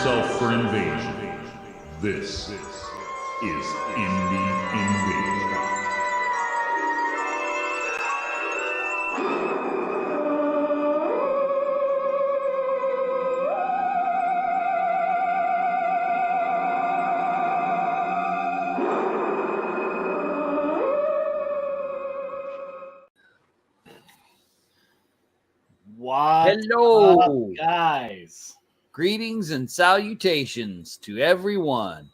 yourself for invasion. This is Indie Invasion. What Hello, up, guys? greetings and salutations to everyone.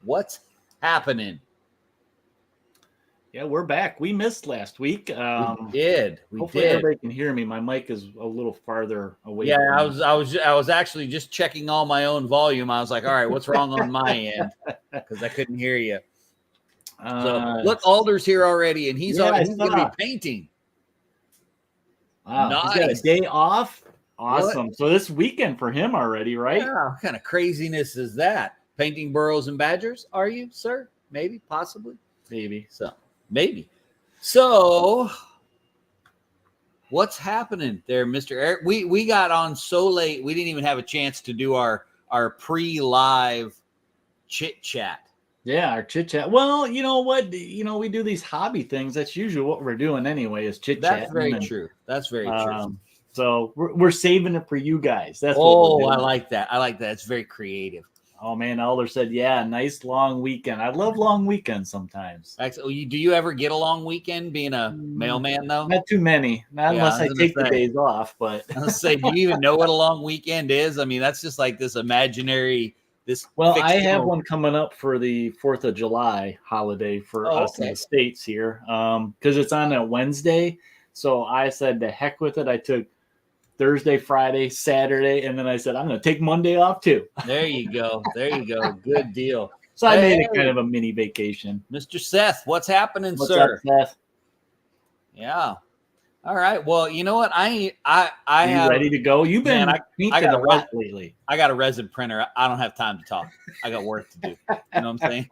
What's happening? Yeah, we're back. We missed last week. We Hopefully did. everybody can hear me. My mic is a little farther away. Yeah, from me. I was actually just checking all my own volume. I was like, all right, what's wrong on my end? Because I couldn't hear you. So look, Alder's here already, and he's going to be painting. Wow, Nice. He's got a day off. Awesome. So this weekend for him already, right? Yeah, what kind of craziness is that? Painting burros and badgers, are you, sir? Maybe, possibly. Maybe. Maybe. So, what's happening there, Mr. Eric? We got on so late, we didn't even have a chance to do our pre-live chit-chat. Yeah, our chit-chat. Well, you know what? We do these hobby things. That's usually what we're doing anyway, is chit-chat. That's very true. That's very true. So we're saving it for you guys. That's what we're doing. I like that. It's very creative. Oh man, Elder said, yeah, nice long weekend. I love long weekends sometimes. Actually, do you ever get a long weekend being a mailman though? Not too many. Not unless I take the days off, but I was say, do you even know what a long weekend is? I mean, that's just like this imaginary I have one coming up for the 4th of July holiday for us in the States here. Because it's on a Wednesday. So I said to heck with it. I took Thursday, Friday, Saturday, and then I said I'm going to take Monday off too. There you go. Good deal. So I made it kind of a mini vacation. Mr. Seth, what's happening, what's sir? Up, Seth? Yeah. All right. Well, you know what? Are you ready to go? You've been I got a lot lately. I got a resin printer. I don't have time to talk. I got work to do. You know what I'm saying?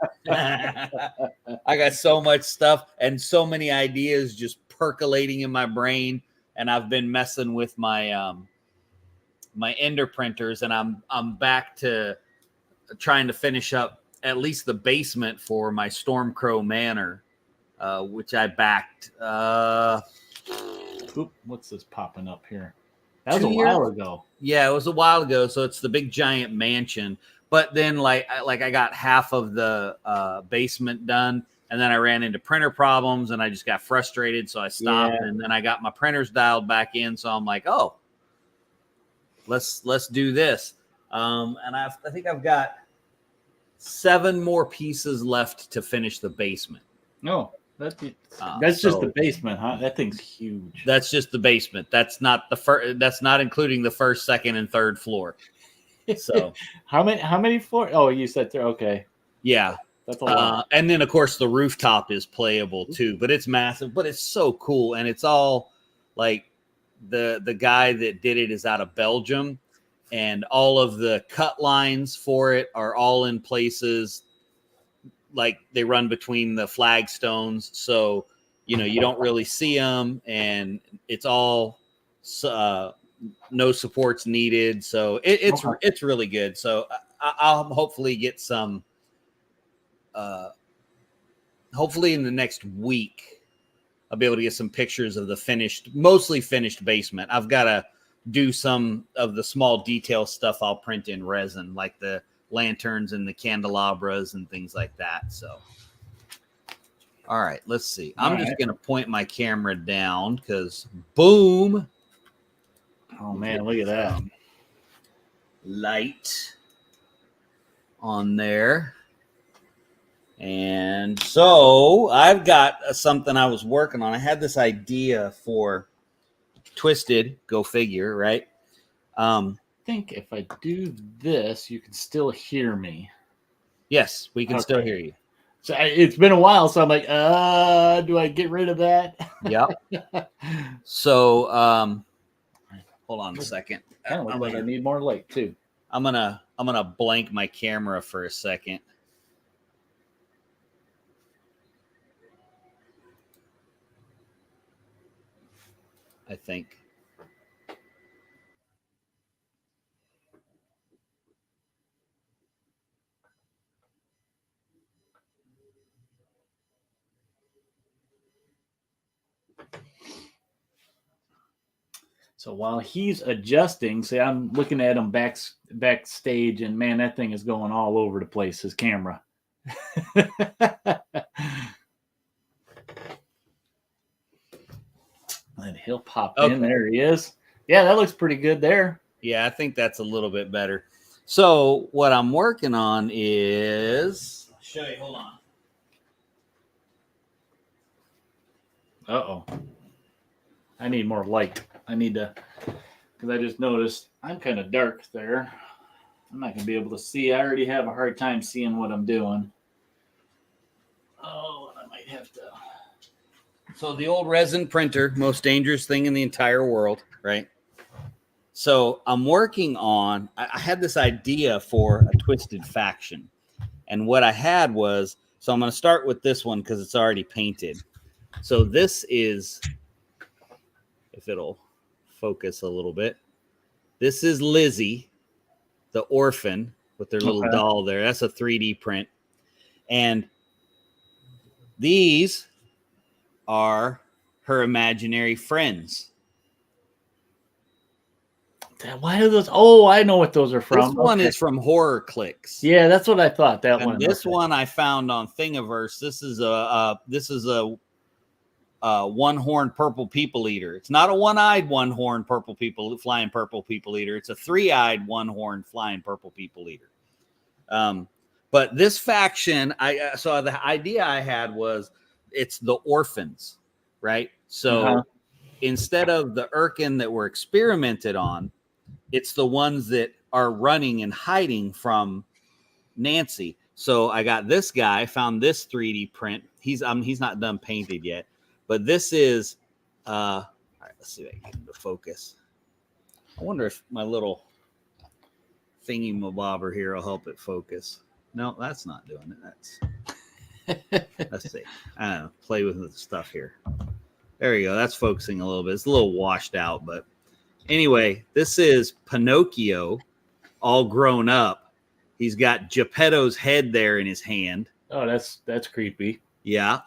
I got so much stuff and so many ideas just percolating in my brain. And I've been messing with my my ender printers, and I'm back to trying to finish up at least the basement for my Stormcrow Manor, which I backed. What's this popping up here? That was a while ago. Yeah, it was a while ago. So it's the big giant mansion. But then like I got half of the basement done, and then I ran into printer problems, and I just got frustrated, so I stopped. Yeah. And then I got my printers dialed back in, so I'm like, oh, let's do this. And I think I've got 7 more pieces left to finish the basement. No. That's just the basement, huh? That thing's huge. That's just the basement. That's not the first. That's not including the first, second, and third floor. So how many floors? Oh, you said 3. Okay. Yeah, that's a lot. And then of course the rooftop is playable too, but it's massive. But it's so cool, and it's all like the guy that did it is out of Belgium, and all of the cut lines for it are all in places. Like they run between the flagstones, so you don't really see them, and it's all no supports needed. So it's really good. So I'll hopefully get some. Hopefully in the next week, I'll be able to get some pictures of the mostly finished basement. I've got to do some of the small detail stuff I'll print in resin, like the lanterns and the candelabras and things like that. So all right, let's see. I'm just gonna point my camera down because boom. Oh man, look at that light on there. And so I've got something I was working on. I had this idea for Twisted, go figure, right? I think if I do this, you can still hear me. Yes, we can still hear you. So it's been a while, so I'm like, do I get rid of that? Yep. So, hold on a second. I need more light too. I'm gonna blank my camera for a second. I think. So while he's adjusting, see, I'm looking at him backstage, and man, that thing is going all over the place, his camera. And he'll pop in. There he is. Yeah, that looks pretty good there. Yeah, I think that's a little bit better. So what I'm working on is... I'll show you. Hold on. Uh-oh. I need more light. I need to... Because I just noticed I'm kind of dark there. I'm not going to be able to see. I already have a hard time seeing what I'm doing. Oh, I might have to... So the old resin printer, most dangerous thing in the entire world, right? So I'm working on, I had this idea for a twisted faction. And what I had was, so I'm going to start with this one because it's already painted. So this is, if it'll focus a little bit, this is Lizzie, the orphan with their little doll there. That's a 3D print. And these are her imaginary friends. Why are those? Oh, I know what those are from. This one is from Horror Clicks. Yeah, that's what I thought. That one. This one I found on Thingiverse. This is a one-horned purple people eater. It's not a one-eyed one-horned flying purple people eater. It's a three-eyed one-horned flying purple people eater. But this faction, so the idea I had was it's the orphans, right? So instead of the Urkin that were experimented on, it's the ones that are running and hiding from Nancy. So I got this guy, found this 3D print. He's not done painted yet, but this is all right, let's see if I can get him to focus. I wonder if my little thingy mabobber here will help it focus. No, that's not doing it. Let's see. I don't know, play with the stuff here. There you go. That's focusing a little bit. It's a little washed out, but anyway, this is Pinocchio all grown up. He's got Geppetto's head there in his hand. Oh, that's creepy. Yeah,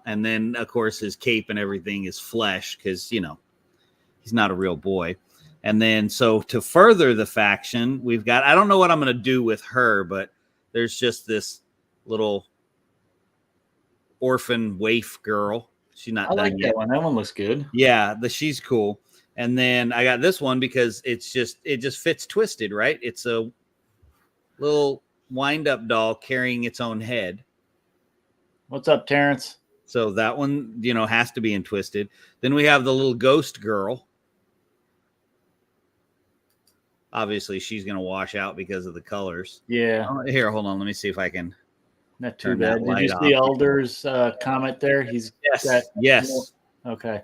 and then of course his cape and everything is flesh because he's not a real boy. And then so to further the faction, we've got, I don't know what I'm going to do with her, but there's just this little orphan waif girl. She's not done yet. That one. That one looks good. Yeah, she's cool. And then I got this one because it just fits twisted, right? It's a little wind-up doll carrying its own head. What's up, Terrence? So that one, has to be in twisted. Then we have the little ghost girl. Obviously, she's going to wash out because of the colors. Yeah. Here, hold on. Let me see if I can. Not too bad. Did you see Alder's comment there? Yes. Okay.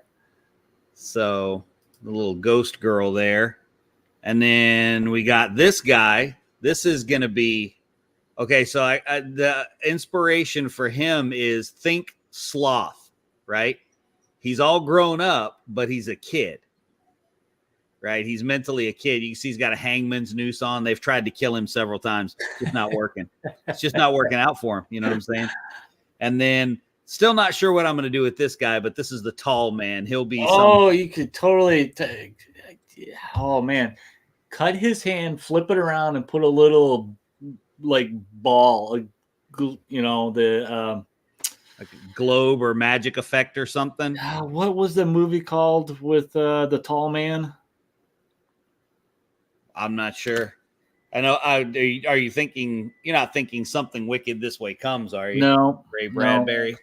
So the little ghost girl there. And then we got this guy. This is going to be, okay, so the inspiration for him is think sloth, right? He's all grown up, but he's a kid, right? He's mentally a kid. You can see he's got a hangman's noose on. They've tried to kill him several times. It's not working. It's just not working out for him. You know what I'm saying? And then still not sure what I'm going to do with this guy, but this is the tall man. He'll be. You could totally. Oh man, cut his hand, flip it around, and put a little ball. Like a globe or magic effect or something. What was the movie called with the tall man? I'm not sure. I know. Are you thinking? You're not thinking Something Wicked This Way Comes, are you? No. Ray Bradbury.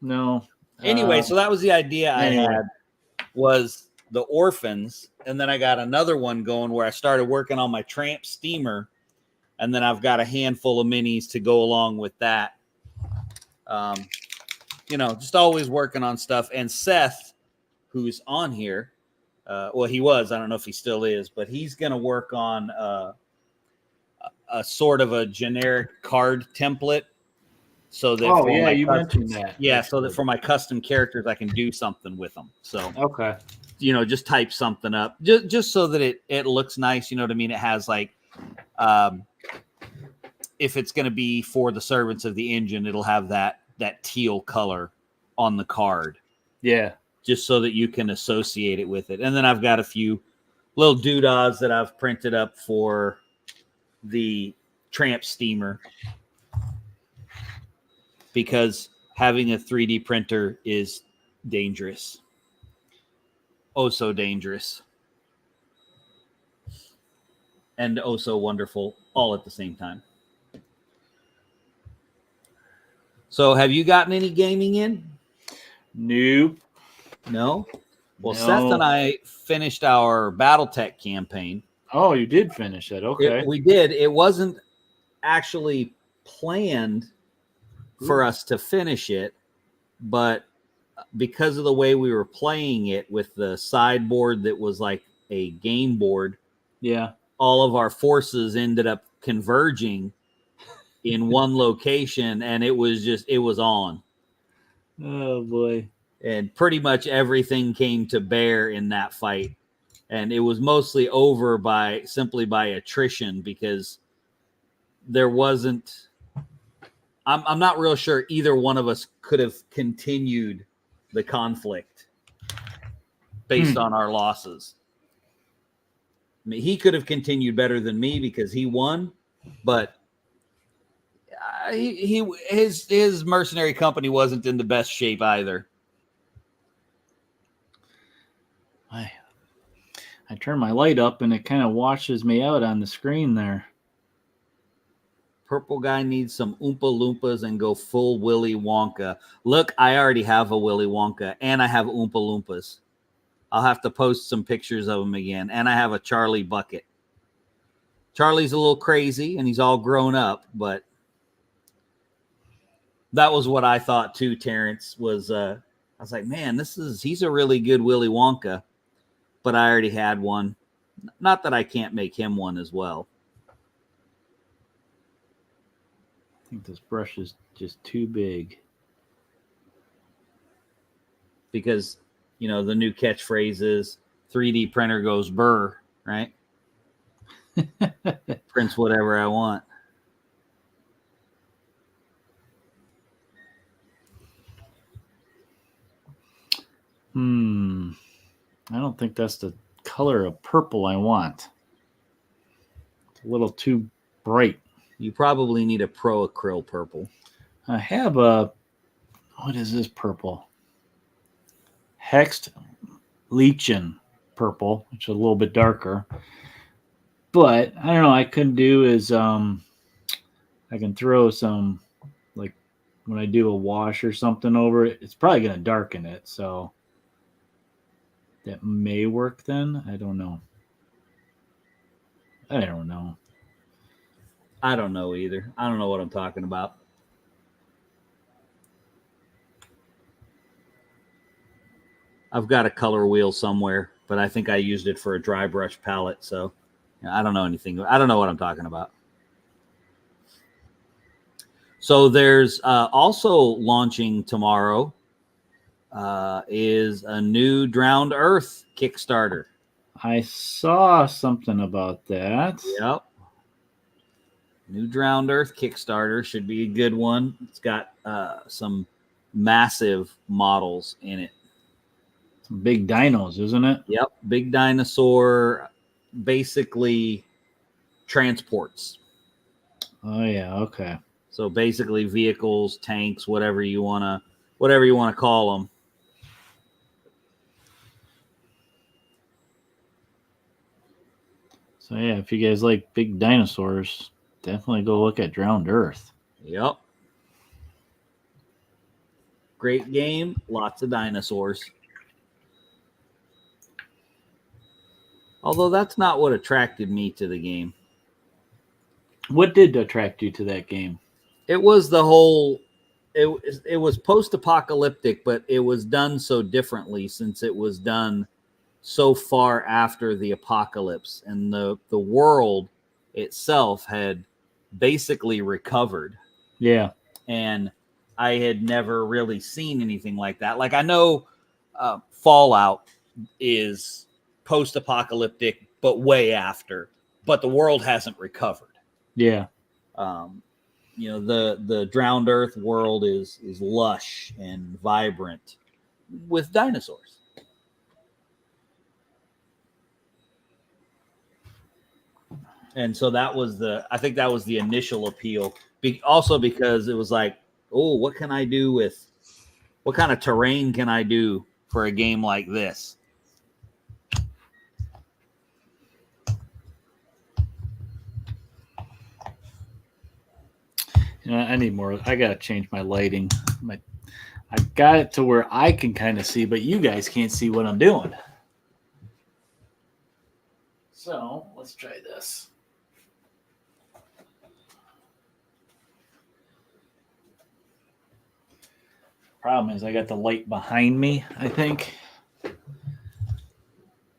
No. Anyway, so that was the idea I had, was the orphans, and then I got another one going where I started working on my Tramp steamer, and then I've got a handful of minis to go along with that. Just always working on stuff. And Seth, who's on here, he was, I don't know if he still is, but he's going to work on a sort of a generic card template so that you mentioned that. Yeah, so that for my custom characters I can do something with them. So okay, just type something up just so that it looks nice. You know what I mean? It has if it's going to be for the servants of the engine, it'll have that teal color on the card. Yeah. just so that you can associate it with it. And then I've got a few little doodads that I've printed up for the Tramp steamer, because having a 3D printer is dangerous. Oh, so dangerous. And oh, so wonderful, all at the same time. So have you gotten any gaming in? Nope. No? Well, No. Seth and I finished our BattleTech campaign. Oh, you did finish it. Okay. We did. It wasn't actually planned for us to finish it, but because of the way we were playing it with the sideboard that was like a game board, yeah, all of our forces ended up converging in one location, and it was on. Oh boy. And pretty much everything came to bear in that fight. And it was mostly over simply by attrition, because there wasn't, I'm not real sure either one of us could have continued the conflict based on our losses. I mean, he could have continued better than me because he won, but his mercenary company wasn't in the best shape either. I turn my light up and it kind of washes me out on the screen there. Purple guy needs some Oompa Loompas and go full Willy Wonka. Look, I already have a Willy Wonka and I have Oompa Loompas. I'll have to post some pictures of them again. And I have a Charlie bucket. Charlie's a little crazy and he's all grown up, but that was what I thought too, Terrence, was I was like, man, he's a really good Willy Wonka, but I already had one. Not that I can't make him one as well. I think this brush is just too big. Because, the new catchphrase is 3D printer goes burr, right? Prints whatever I want. I don't think that's the color of purple I want. It's a little too bright. You probably need a Pro Acryl purple. I have what is this purple? Hexed Lichen purple, which is a little bit darker. But I don't know, I could do is I can throw some, like when I do a wash or something over it, it's probably going to darken it. So that may work then. I don't know. I don't know either. I don't know what I'm talking about. I've got a color wheel somewhere, but I think I used it for a dry brush palette. So I don't know anything. I don't know what I'm talking about. So there's also launching tomorrow is a new Drowned Earth Kickstarter. I saw something about that. Yep. New Drowned Earth Kickstarter should be a good one. It's got some massive models in it. Some big dinos, isn't it? Yep. Big dinosaur, basically transports. Oh yeah, okay. So basically vehicles, tanks, whatever you want to call them. So yeah, if you guys like big dinosaurs, definitely go look at Drowned Earth. Yep. Great game, lots of dinosaurs. Although that's not what attracted me to the game. What did attract you to that game? It was the whole, it was post-apocalyptic, but it was done so differently since it was done so far after the apocalypse, and the world itself had basically recovered. Yeah. And I had never really seen anything like that. Like I know Fallout is post-apocalyptic, but way after, but the world hasn't recovered. Yeah. The Drowned Earth world is lush and vibrant. with dinosaurs. And so I think that was the initial appeal. Also because it was like, oh, what kind of terrain can I do for a game like this? I need more. I gotta change my lighting. I got it to where I can kind of see, but you guys can't see what I'm doing. So let's try this. Problem is, I got the light behind me, I think.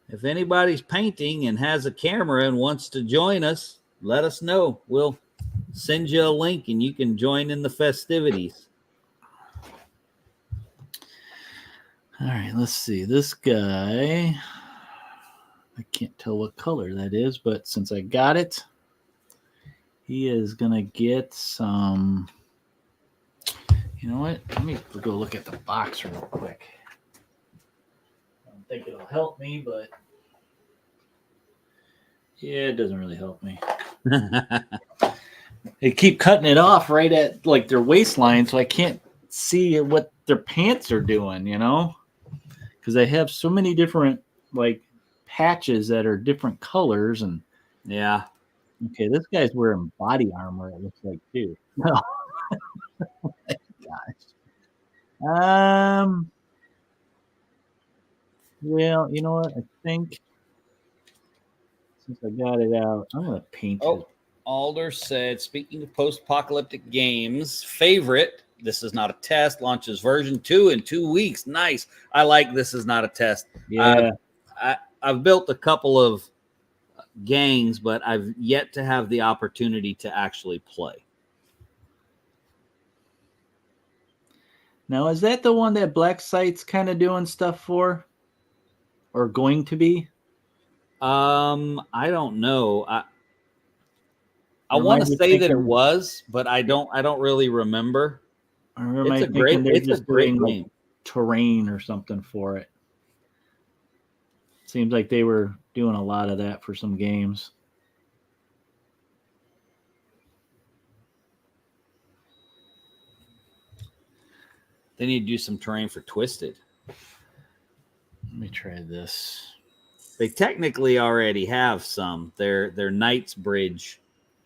If anybody's painting and has a camera and wants to join us, let us know. We'll send you a link and you can join in the festivities. All right, let's see. This guy, I can't tell what color that is, but since I got it, he is going to get some. You know what? Let me go look at the box real quick. I don't think it'll help me, but yeah, it doesn't really help me. They keep cutting it off right at like their waistline, so I can't see what their pants are doing, you know? Because they have so many different like patches that are different colors, and yeah. Okay, this guy's wearing body armor, it looks like, too. Oh my gosh. Well, you know what? I think since I got it out, I'm going to paint it. Alder said, speaking of post-apocalyptic games, favorite, this is not a test, launches version 2 in 2 weeks. Nice. I like this is not a test. Yeah. I've built a couple of gangs, but I've yet to have the opportunity to actually play. Now, is that the one that Black Sight's kind of doing stuff for? Or going to be? I don't know. I want to say that it was, but I don't really remember. It's a great game. Like terrain or something for it. Seems like they were doing a lot of that for some games. They need to do some terrain for Twisted. Let me try this. They technically already have some. Their Knight's Bridge.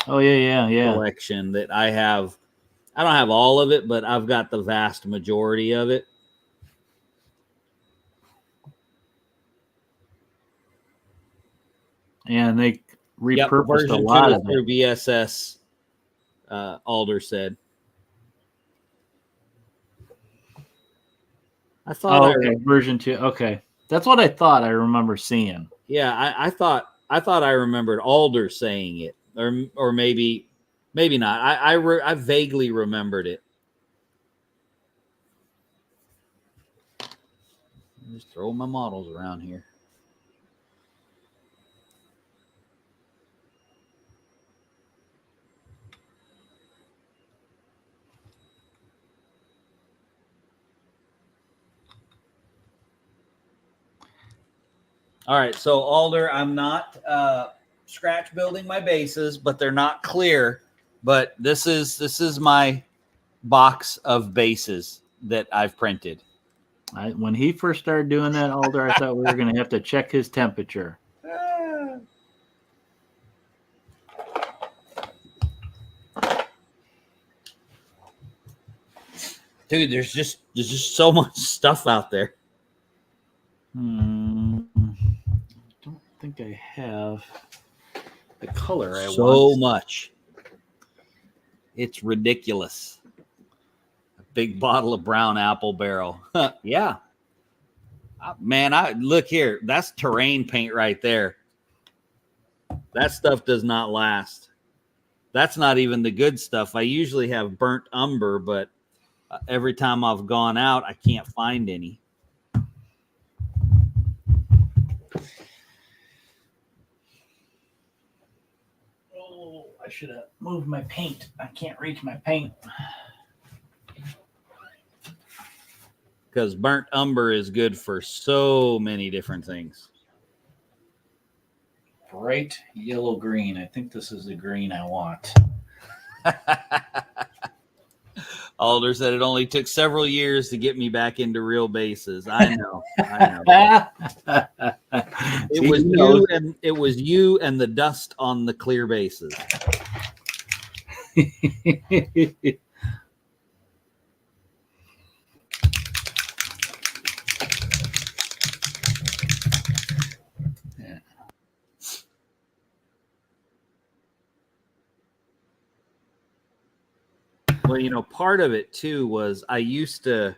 Oh yeah. Collection that I have. I don't have all of it, but I've got the vast majority of it. And they repurposed a lot of it through BSS. Alder said. I thought. Version 2. Okay, that's what I thought. I remember seeing. Yeah, I thought I remembered Alder saying it, or maybe not. I vaguely remembered it. Just throw my models around here. All right, so Alder, I'm not scratch building my bases, but they're not clear. But this is my box of bases that I've printed. When he first started doing that, Alder, I thought we were going to have to check his temperature. Dude, there's just so much stuff out there. I don't think I have the color I want. So much. It's ridiculous. A big bottle of brown apple barrel. Yeah. Man, look here. That's terrain paint right there. That stuff does not last. That's not even the good stuff. I usually have burnt umber, but every time I've gone out, I can't find any. Oh, I should have moved my paint. I can't reach my paint. because burnt umber is good for so many different things. Bright yellow green. I think this is the green I want. Alder said it only took several years to get me back into real bases. I know. It was you and the dust on the clear bases. Well, part of it too was I used to,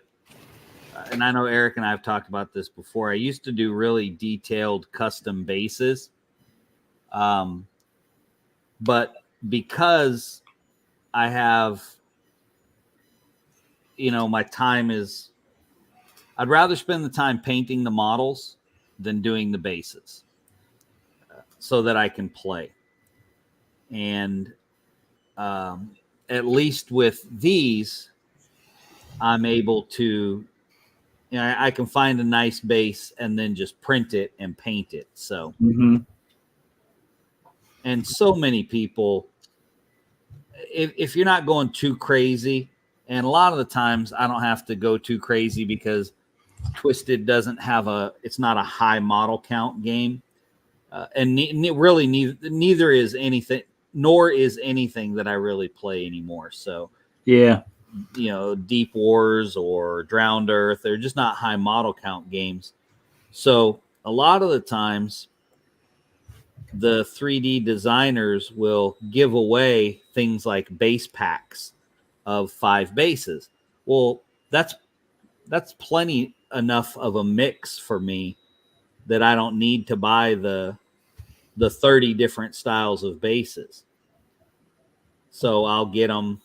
and I know Eric and I have talked about this before, I used to do really detailed custom bases. But because I have, my time is, I'd rather spend the time painting the models than doing the bases so that I can play. And at least with these, I'm able to, I can find a nice base and then just print it and paint it. So, and so many people, if you're not going too crazy, and a lot of the times I don't have to go too crazy because Twisted doesn't have it's not a high model count game. And really neither is anything, nor is anything that I really play anymore. So, yeah, Deep Wars or Drowned Earth, they're just not high model count games. So a lot of the times the 3D designers will give away things like base packs of 5 bases. Well, that's plenty enough of a mix for me that I don't need to buy the 30 different styles of bases. So I'll get them.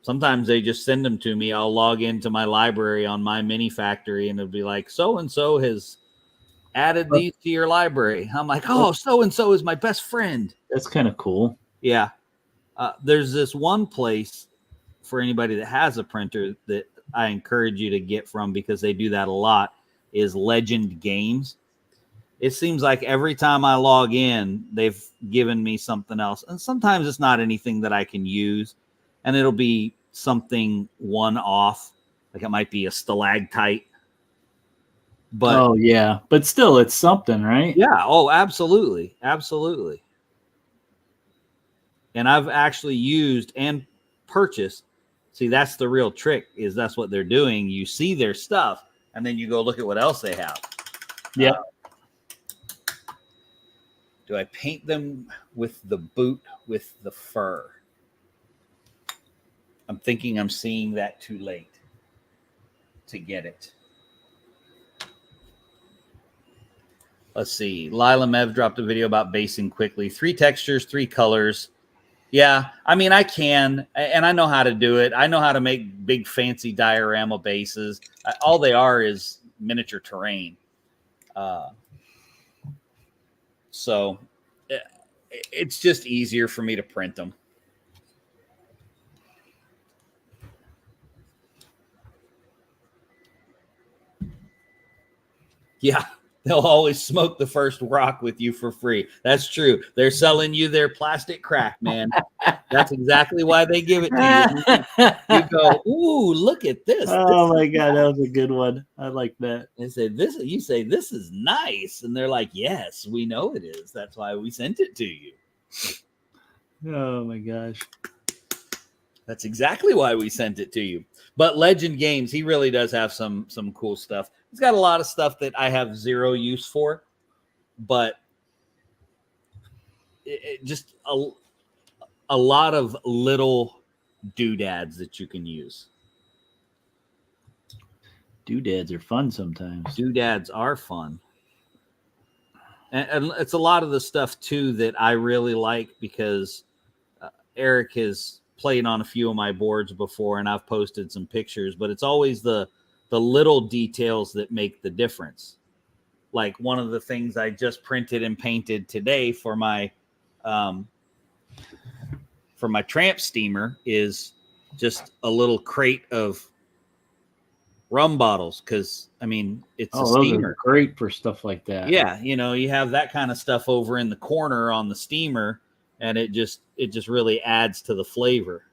Sometimes they just send them to me. I'll log into my library on my mini factory and it'll be like, so-and-so has added these to your library. I'm like, oh, so-and-so is my best friend. That's kind of cool. Yeah. There's this one place for anybody that has a printer that I encourage you to get from, because they do that a lot, is Legend Games. It seems like every time I log in, they've given me something else. And sometimes it's not anything that I can use. And it'll be something one-off. Like it might be a stalactite. But, oh, yeah. But still, it's something, right? Yeah. Oh, absolutely. Absolutely. And I've actually used and purchased. See, that's the real trick, is that's what they're doing. You see their stuff, and then you go look at what else they have. Yeah. Do I paint them with the boot with the fur? I'm thinking I'm seeing that too late to get it. Let's see. Lila Mev dropped a video about basing quickly. 3 textures, 3 colors. Yeah, I mean, I can, and I know how to do it. I know how to make big, fancy diorama bases. All they are is miniature terrain. So it's just easier for me to print them. Yeah, they'll always smoke the first rock with you for free. That's true. They're selling you their plastic crack, man. That's exactly why they give it to you. You go, ooh, look at this. Oh my God, that was a good one. I like that. They say this. You say this is nice, and they're like, yes, we know it is. That's why we sent it to you. Oh my gosh. That's exactly why we sent it to you. But Legend Games, he really does have some cool stuff. He's got a lot of stuff that I have zero use for, but just a lot of little doodads that you can use. Doodads are fun sometimes. Doodads are fun. And it's a lot of the stuff, too, that I really like, because Eric has played on a few of my boards before, and I've posted some pictures, but it's always the little details that make the difference. Like one of the things I just printed and painted today for my tramp steamer is just a little crate of rum bottles, because I mean it's a those steamer. are great for stuff like that. Yeah, you have that kind of stuff over in the corner on the steamer, and it just really adds to the flavor.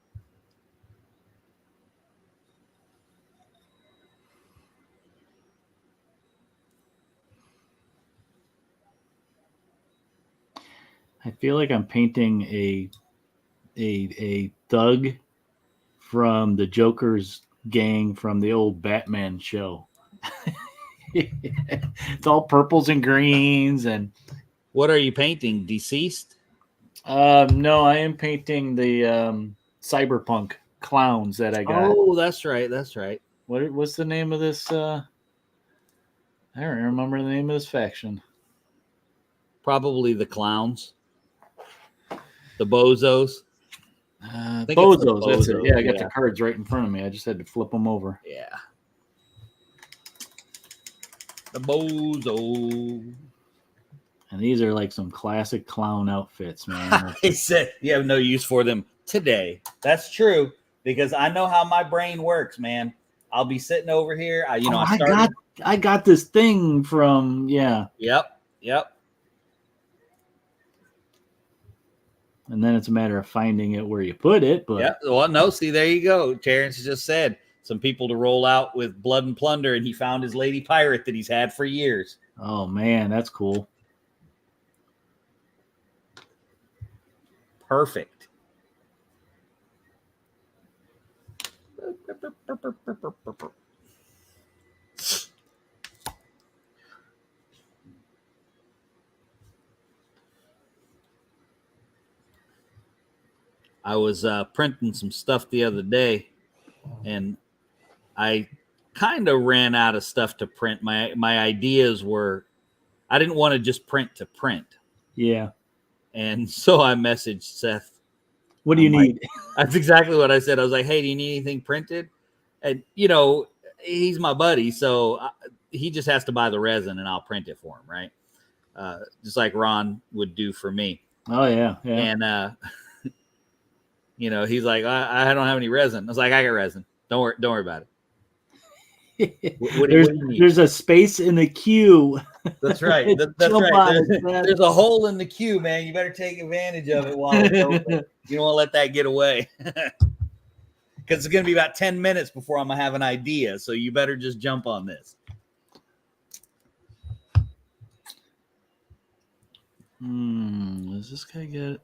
I feel like I'm painting a thug from the Joker's gang from the old Batman show. It's all purples and greens. And what are you painting? Deceased? No, I am painting the cyberpunk clowns that I got. Oh, that's right. What's the name of this? I don't remember the name of this faction. Probably the clowns. The bozos. Bozos, that's it. Yeah, I got the cards right in front of me. I just had to flip them over. Yeah. The bozo. And these are like some classic clown outfits, man. I said you have no use for them today. That's true, because I know how my brain works, man. I'll be sitting over here. I got this thing from Yep. And then it's a matter of finding it where you put it. But yeah, well, no, see, there you go. Terrence just said some people to roll out with blood and plunder, and he found his lady pirate that he's had for years. Oh man, that's cool. Perfect. I was printing some stuff the other day, and I kind of ran out of stuff to print. My ideas were, I didn't want to just print to print. Yeah. And so I messaged Seth. What do you need? That's exactly what I said. I was like, hey, do you need anything printed? And, he's my buddy, so he just has to buy the resin and I'll print it for him, right? Just like Ron would do for me. Oh, yeah. And, he's like, I don't have any resin. I was like, I got resin. Don't worry about it. What do you need? There's a space in the queue. That's right. That's right. There's a hole in the queue, man. You better take advantage of it while it's open. You don't want to let that get away. Because it's going to be about 10 minutes before I'm going to have an idea. So you better just jump on this. Does this guy get it?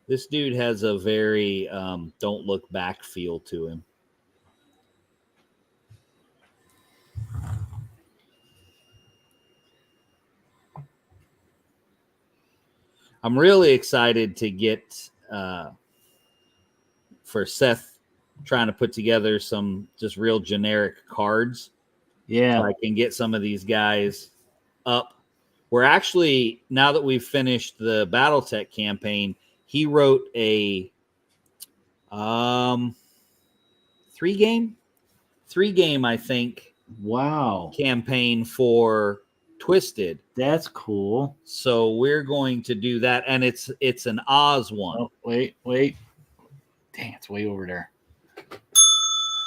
This dude has a very don't look back feel to him. I'm really excited to get for Seth trying to put together some just real generic cards. Yeah. So I can get some of these guys up. We're actually, now that we've finished the BattleTech campaign, he wrote a 3-game, I think. Wow. Campaign for Twisted. That's cool. So we're going to do that, and it's an Oz one. Oh, wait. Dang, it's way over there.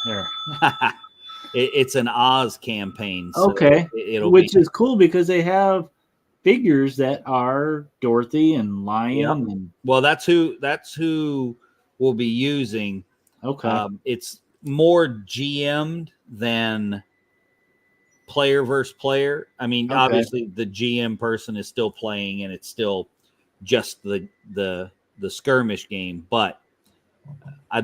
There. It's an Oz campaign. So okay. Which is cool because they have figures that are Dorothy and Lion. Yep. And well, that's who we'll be using. Okay. It's more GM'd than player versus player. I mean, obviously the GM person is still playing and it's still just the skirmish game, but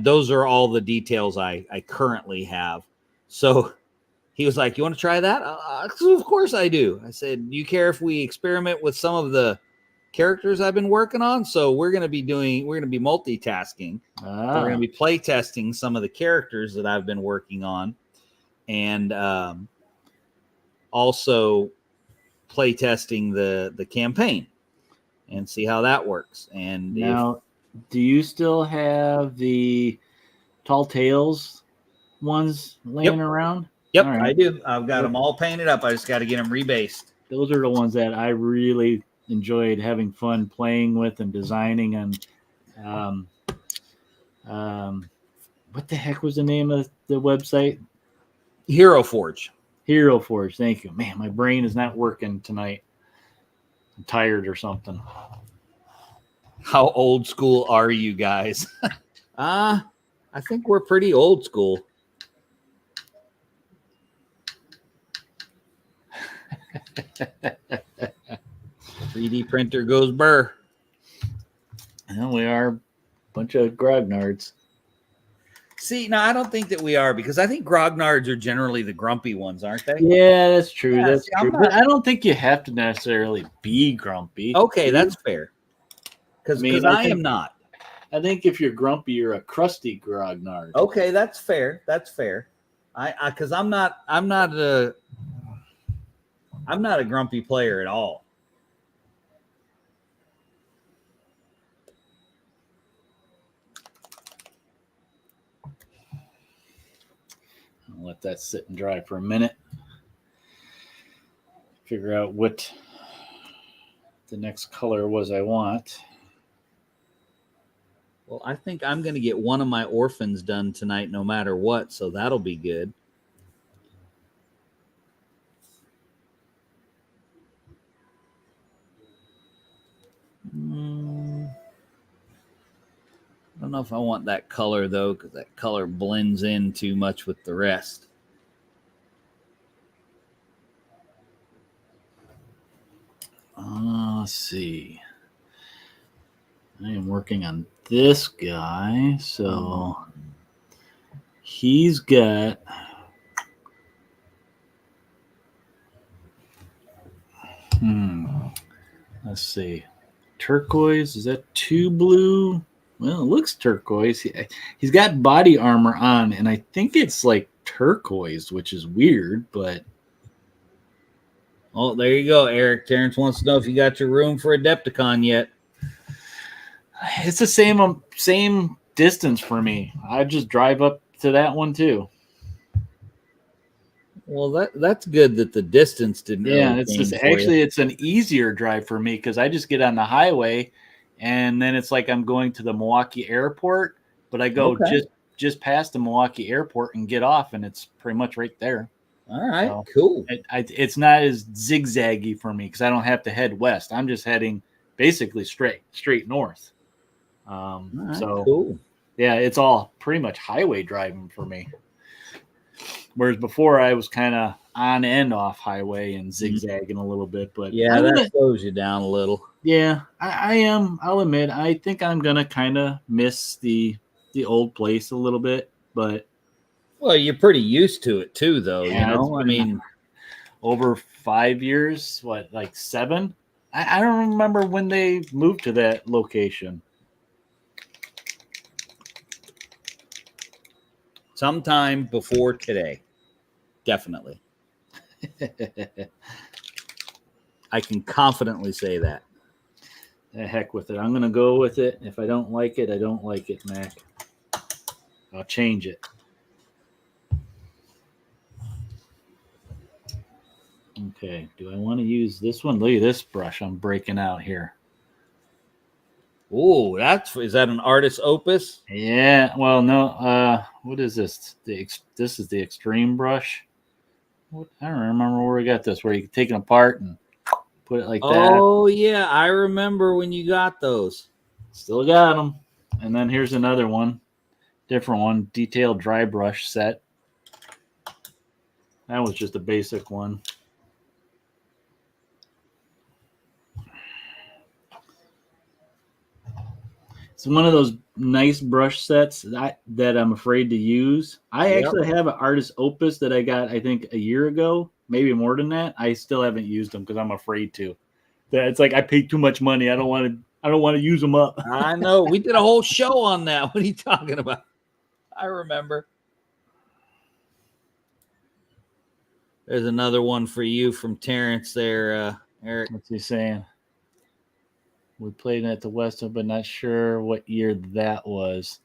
those are all the details I currently have. So he was like, you want to try that? Of course I do. I said, do you care if we experiment with some of the characters I've been working on? So we're going to be multitasking. We're going to be play testing some of the characters that I've been working on, and also play testing the campaign and see how that works. And now, do you still have the Tall Tales ones laying around? Yep, right. I do. I've got them all painted up. I just got to get them rebased. Those are the ones that I really enjoyed having fun playing with and designing. And what the heck was the name of the website? Hero Forge. Hero Forge. Thank you. Man, my brain is not working tonight. I'm tired or something. How old school are you guys? I think we're pretty old school. 3D printer goes burr. And we are a bunch of grognards. See, now I don't think that we are, because I think grognards are generally the grumpy ones, aren't they? Yeah, that's true. Yeah, that's see, true. But I don't think you have to necessarily be grumpy. Okay, that's fair. Because I am not. I think if you're grumpy, you're a crusty grognard. Okay, that's fair. That's fair. Because I'm not a grumpy player at all. I'll let that sit and dry for a minute. Figure out what the next color was I want. Well, I think I'm going to get one of my orphans done tonight no matter what, so that'll be good. I don't know if I want that color, though, because that color blends in too much with the rest. Let's see. I am working on this guy, so he's got let's see, turquoise. Is that too blue? Well, it looks turquoise. He's got body armor on, and I think it's like turquoise, which is weird, but oh, there you go, Eric. Terrence wants to know if you got your room for Adepticon yet. It's the same distance for me. I just drive up to that one too. Well, that's good that the distance didn't. Yeah, really it's just actually it's an easier drive for me because I just get on the highway, and then it's like I'm going to the Milwaukee airport, but I go just past the Milwaukee airport and get off, and it's pretty much right there. All right, so, cool. It's not as zigzaggy for me because I don't have to head west. I'm just heading basically straight north. Right, so cool. Yeah, it's all pretty much highway driving for me. Whereas before I was kind of on and off highway and zigzagging a little bit, but yeah, that slows you down a little. Yeah, I am. I'll admit, I think I'm gonna kind of miss the old place a little bit, but well, you're pretty used to it too, though. Yeah, you know, I mean, over 5 years, what, like 7? I don't remember when they moved to that location. Sometime before today. Definitely. I can confidently say that. The heck with it. I'm going to go with it. If I don't like it, I don't like it, Mac. I'll change it. Okay. Do I want to use this one? Look at this brush I'm breaking out here. Oh, is that an artist opus? Yeah. Well, no. What is this? This is the extreme brush. I don't remember where we got this. Where you can take it apart and put it like that. Oh yeah, I remember when you got those. Still got them. And then here's another one, different one, detailed dry brush set. That was just a basic one. It's one of those nice brush sets that I'm afraid to use. I actually have an artist opus that I got, I think, a year ago, maybe more than that. I still haven't used them because I'm afraid to. It's like I paid too much money. I don't want to use them up. I know. We did a whole show on that. What are you talking about? I remember. There's another one for you from Terrence there, Eric. What's he saying? We played at the West, but not sure what year that was.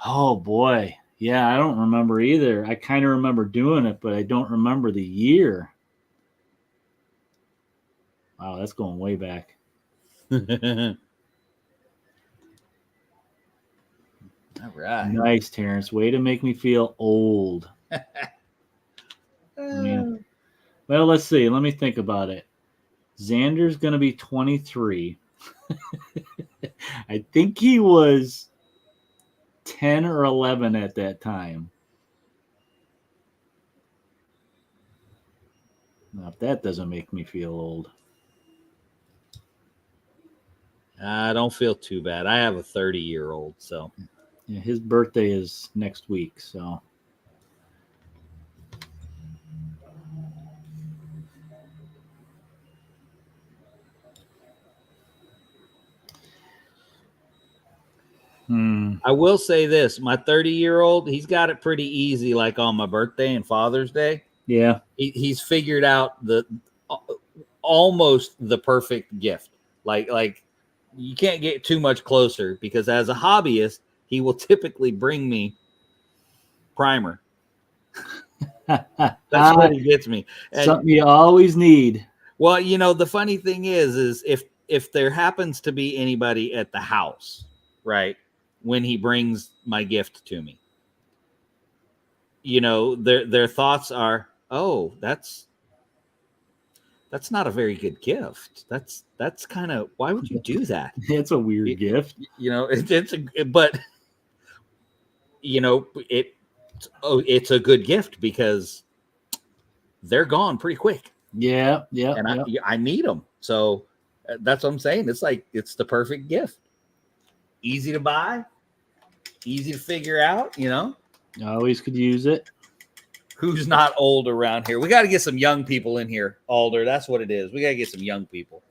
Oh, boy. Yeah, I don't remember either. I kind of remember doing it, but I don't remember the year. Wow, that's going way back. All right. Nice, Terrence. Way to make me feel old. Man. Well, let's see. Let me think about it. Xander's going to be 23. I think he was 10 or 11 at that time. Now, if that doesn't make me feel old. I don't feel too bad. I have a 30-year-old, so. Yeah, his birthday is next week, so. I will say this. My 30-year-old, he's got it pretty easy, like on my birthday and Father's Day. Yeah. He's figured out the almost the perfect gift. Like you can't get too much closer because as a hobbyist, he will typically bring me primer. That's what he gets me. And, something you always need. well, you know, the funny thing is if there happens to be anybody at the house, right, when he brings my gift to me, you know, their thoughts are, oh, that's not a very good gift. That's kind of, why would you do that? It's a weird gift. You know, but you know, it's a good gift because they're gone pretty quick. Yeah, yeah. And I need them. So that's what I'm saying. It's like, it's the perfect gift. Easy to buy, easy to figure out, you know. I always could use it. Who's not old around here? We got to get some young people in here, Alder. That's what it is. We got to get some young people.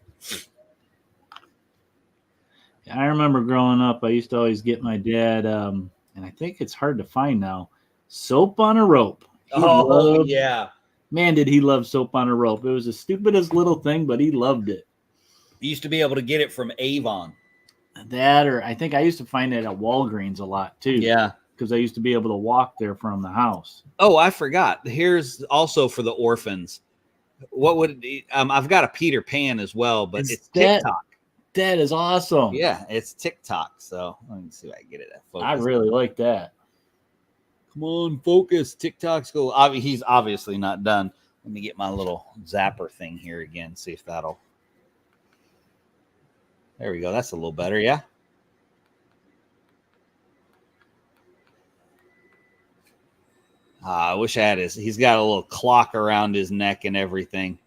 I remember growing up, I used to always get my dad, and I think it's hard to find now, Soap on a Rope. Yeah. Man, did he love Soap on a Rope. It was the stupidest little thing, but he loved it. You used to be able to get it from Avon. That, or I think I used to find it at Walgreens a lot, too. Yeah. Because I used to be able to walk there from the house. Oh, I forgot. Here's also for the orphans. What would it be? I've got a Peter Pan as well, but it's TikTok. That is awesome. Yeah, it's TikTok. So let me see if I can get it at focus. I really like that. Come on, focus. TikTok's cool. He's obviously not done. Let me get my little zapper thing here again. See if that'll. There we go. That's a little better. Yeah. I wish I had his. He's got a little clock around his neck and everything.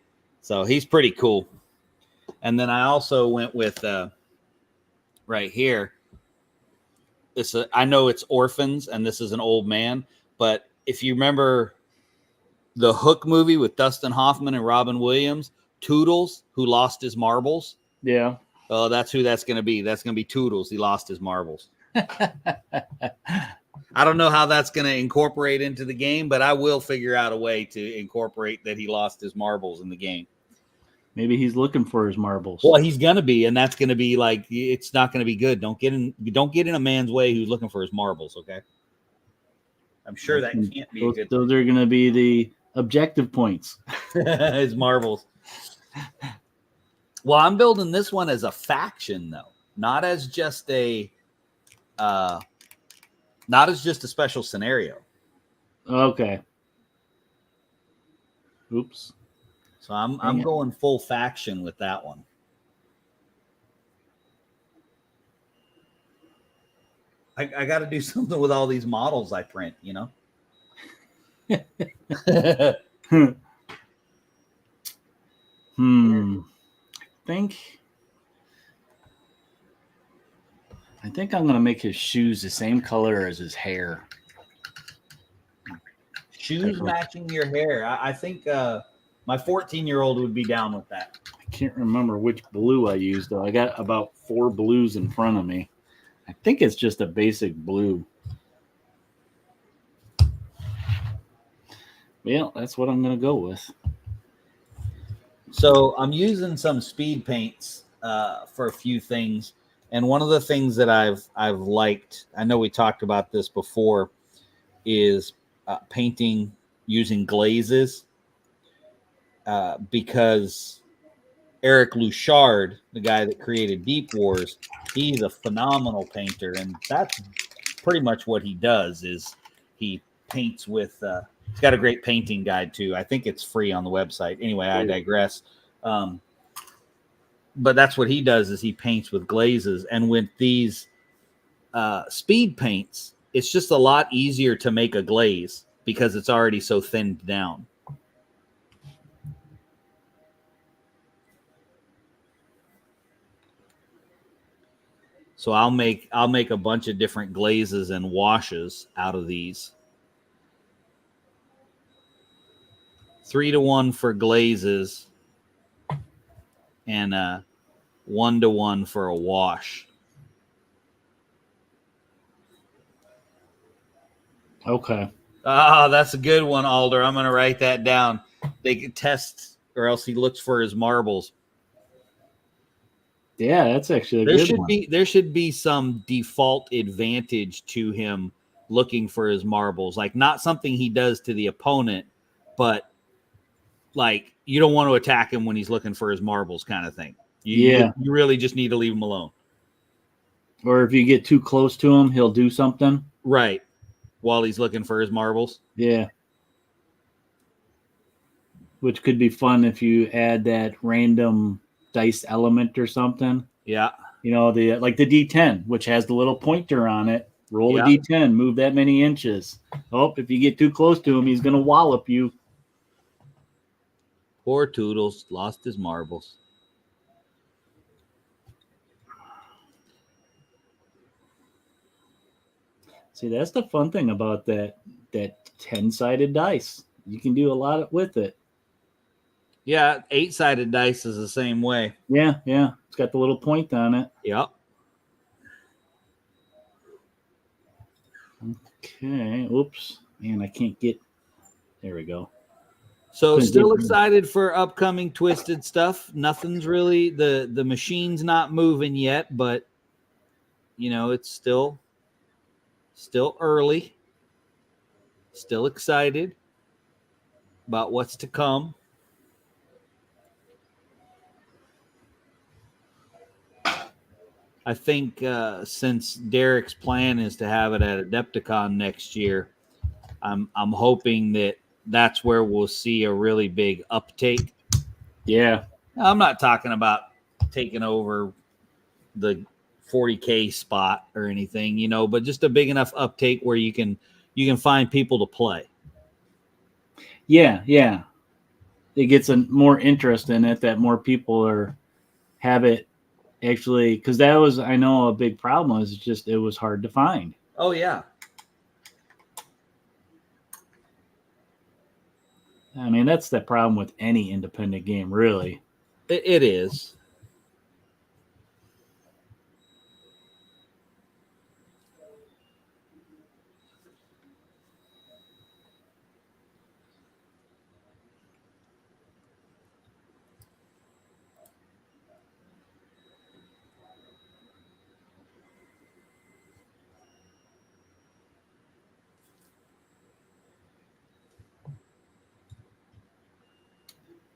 So he's pretty cool. And then I also went with right here. I know it's orphans, and this is an old man. But if you remember the Hook movie with Dustin Hoffman and Robin Williams, Toodles, who lost his marbles. Yeah. Oh, that's who that's going to be. That's going to be Toodles. He lost his marbles. I don't know how that's going to incorporate into the game, but I will figure out a way to incorporate that he lost his marbles in the game. Maybe he's looking for his marbles. Well, he's going to be, and that's going to be like, it's not going to be good. Don't get in a man's way who's looking for his marbles, okay? I'm sure that can't be a good thing. Those are going to be the objective points. His marbles. Well, I'm building this one as a faction, though, not as just a special scenario. Okay. Oops. So I'm going full faction with that one. I got to do something with all these models I print, you know. I think I'm going to make his shoes the same color as his hair. Shoes matching your hair. I think my 14-year-old would be down with that. I can't remember which blue I used, though. I got about 4 blues in front of me. I think it's just a basic blue. Well, that's what I'm going to go with. So I'm using some speed paints for a few things. And one of the things that I've liked, I know we talked about this before, is painting using glazes because Eric Luchard, the guy that created Deep Wars, he's a phenomenal painter, and that's pretty much what he does. Is he paints with? He's got a great painting guide too. I think it's free on the website. Anyway, I digress. But that's what he does. Is he paints with glazes, and with these speed paints, it's just a lot easier to make a glaze because it's already so thinned down. So I'll make a bunch of different glazes and washes out of these. 3-to-1 for glazes and 1-to-1 for a wash. Okay. Ah, that's a good one, Alder. I'm going to write that down. They can test, or else he looks for his marbles. Yeah, that's actually a good one. There should be some default advantage to him looking for his marbles. Like, not something he does to the opponent, but like, you don't want to attack him when he's looking for his marbles, kind of thing. You really just need to leave him alone. Or if you get too close to him, he'll do something. Right. While he's looking for his marbles. Yeah. Which could be fun if you add that random dice element or something. Yeah. You know, the D10, which has the little pointer on it. Roll a D10, move that many inches. Oh, if you get too close to him, he's going to wallop you. Poor Toodles lost his marbles. See, that's the fun thing about that 10-sided dice. You can do a lot with it. Yeah, 8-sided dice is the same way. Yeah. It's got the little point on it. Yep. Okay. Oops. Man, I can't get... There we go. So still excited for upcoming Twisted stuff. Nothing's really... The machine's not moving yet, but, you know, it's still early. Still excited about what's to come. I think since Derek's plan is to have it at Adepticon next year, I'm hoping that's where we'll see a really big uptake. Yeah. I'm not talking about taking over the 40K spot or anything, you know, but just a big enough uptake where you can find people to play. Yeah. It gets a more interest in it, that more people have it actually, because that was, I know, a big problem was just it was hard to find. Oh yeah. I mean, that's the problem with any independent game, really. It is.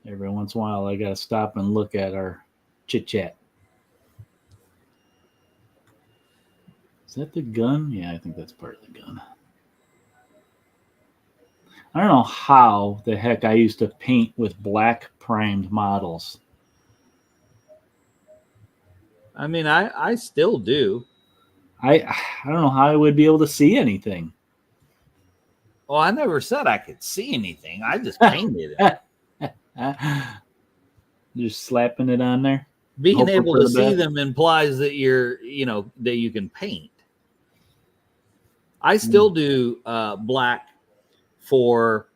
Every once in a while, I got to stop and look at our chit-chat. Is that the gun? Yeah, I think that's part of the gun. I don't know how the heck I used to paint with black primed models. I mean, I still do. I don't know how I would be able to see anything. Well, I never said I could see anything. I just painted it. Just slapping it on there. Being able to see them implies that that you can paint. I still do black for.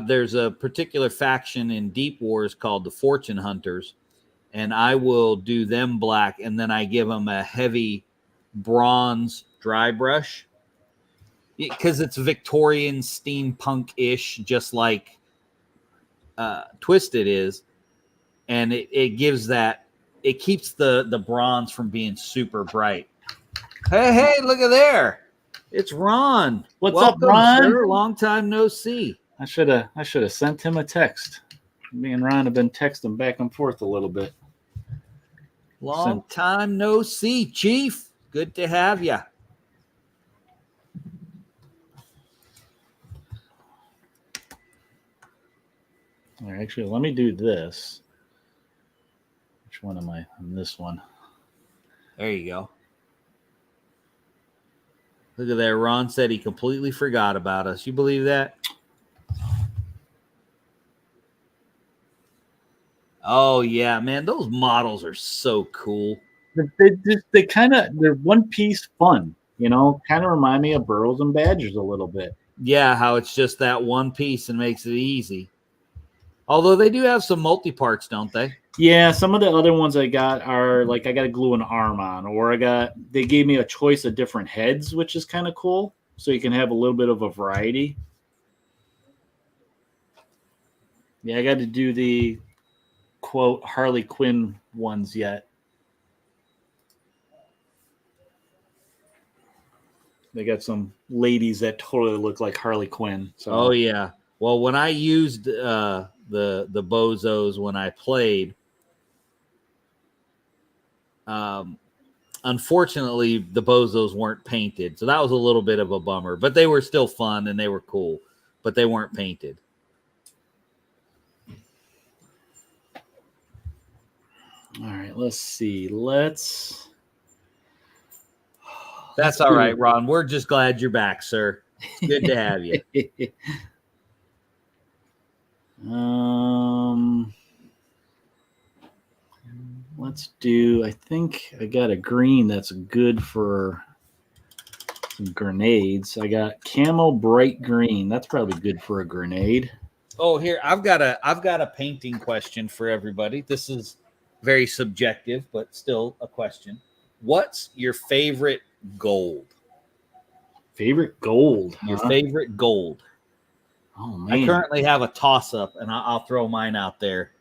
There's a particular faction in Deep Wars called the Fortune Hunters, and I will do them black, and then I give them a heavy bronze dry brush because it's Victorian steampunk-ish, just like Twisted is, and it gives that, it keeps the bronze from being super bright. Hey, look at there. It's Ron. Welcome, up, Ron? Sir. Long time no see. I should have sent him a text. Me and Ron have been texting back and forth a little bit. Long time no see, Chief. Good to have you. All right, actually, let me do this. Which one am I on this one? There you go. Look at that. Ron said he completely forgot about us. You believe that? Oh, yeah, man. Those models are so cool. They're one piece fun, you know, kind of remind me of Burrows and Badgers a little bit. Yeah, how it's just that one piece and makes it easy. Although they do have some multi-parts, don't they? Yeah, some of the other ones I got are like I got to glue an arm on, or they gave me a choice of different heads, which is kind of cool. So you can have a little bit of a variety. Yeah, I got to do the quote Harley Quinn ones yet. They got some ladies that totally look like Harley Quinn. So. Oh yeah. Well, when I used the bozos when I played, unfortunately the bozos weren't painted, so that was a little bit of a bummer. But they were still fun and they were cool, but they weren't painted. All right, let's see. That's all right, Ron. We're just glad you're back, sir. It's good to have you. Let's do. I think I got a green that's good for some grenades. I got camo bright green. That's probably good for a grenade. Oh, here I've got a painting question for everybody. This is very subjective, but still a question. What's your favorite gold? Favorite gold? Your favorite gold? Oh man! I currently have a toss-up, and I'll throw mine out there.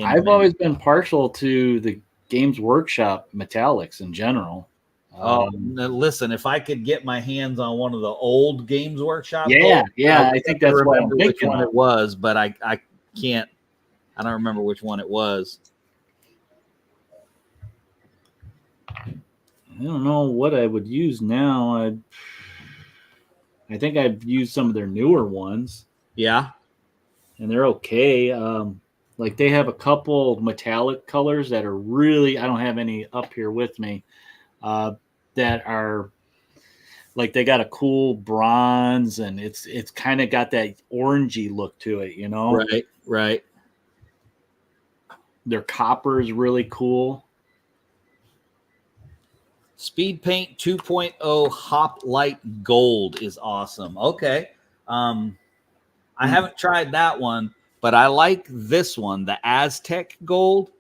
I've always been partial to the Games Workshop metallics in general. Listen, if I could get my hands on one of the old Games Workshop, I think that's what I'm which thinking one it was, but I can't. I don't remember which one it was. I don't know what I would use now. I think I've used some of their newer ones. Yeah, and they're okay. Like they have a couple metallic colors that are really. I don't have any up here with me. That are like they got a cool bronze, and it's kind of got that orangey look to it. You know, right. Their copper is really cool. Speed Paint 2.0 Hoplite Gold is awesome. Okay. I haven't tried that one, but I like this one, the Aztec Gold.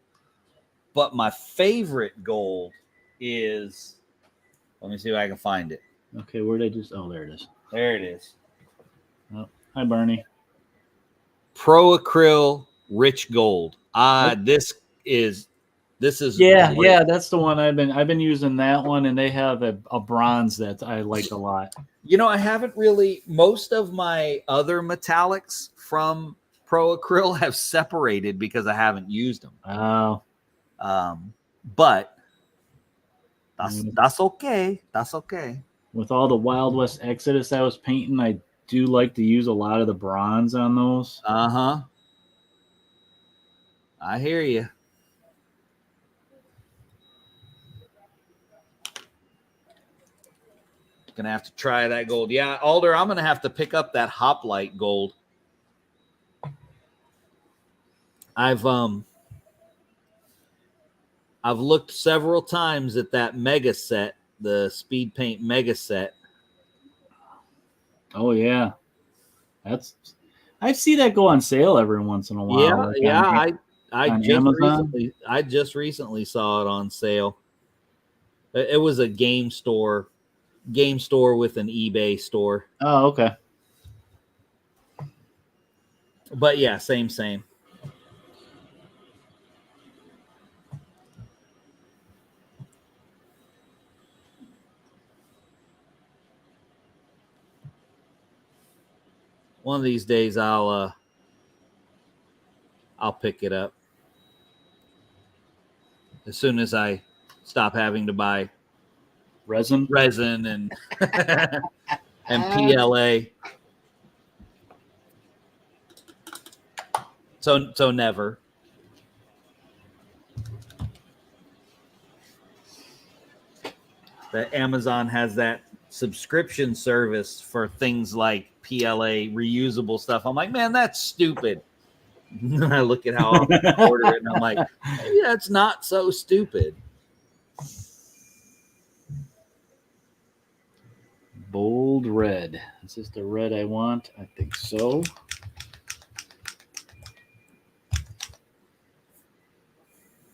But my favorite gold is, let me see if I can find it. Okay, where did I just? Oh, there it is. There it is. Oh, hi, Barney. Pro Acryl Rich Gold. This is yeah, that's the one I've been using that one, and they have a bronze that I like a lot. You know, I haven't really. Most of my other metallics from Pro Acryl have separated because I haven't used them. Oh, but that's okay. That's okay. With all the Wild West Exodus I was painting, I do like to use a lot of the bronze on those. I hear you. Gonna have to try that gold. Yeah, Alder, I'm gonna have to pick up that Hoplite Gold. I've looked several times at that mega set, the Speed Paint mega set. Oh yeah, I see that go on sale every once in a while. I just recently saw it on sale. It was a game store with an eBay store. Oh, okay. But yeah, same. One of these days I'll I'll pick it up as soon as I stop having to buy resin and and PLA. So never. That Amazon has that subscription service for things like PLA reusable stuff. I'm like, man, that's stupid. And I look at how often I order it, and I'm like, maybe that's not so stupid. bold red. Is this the red I want? I think so.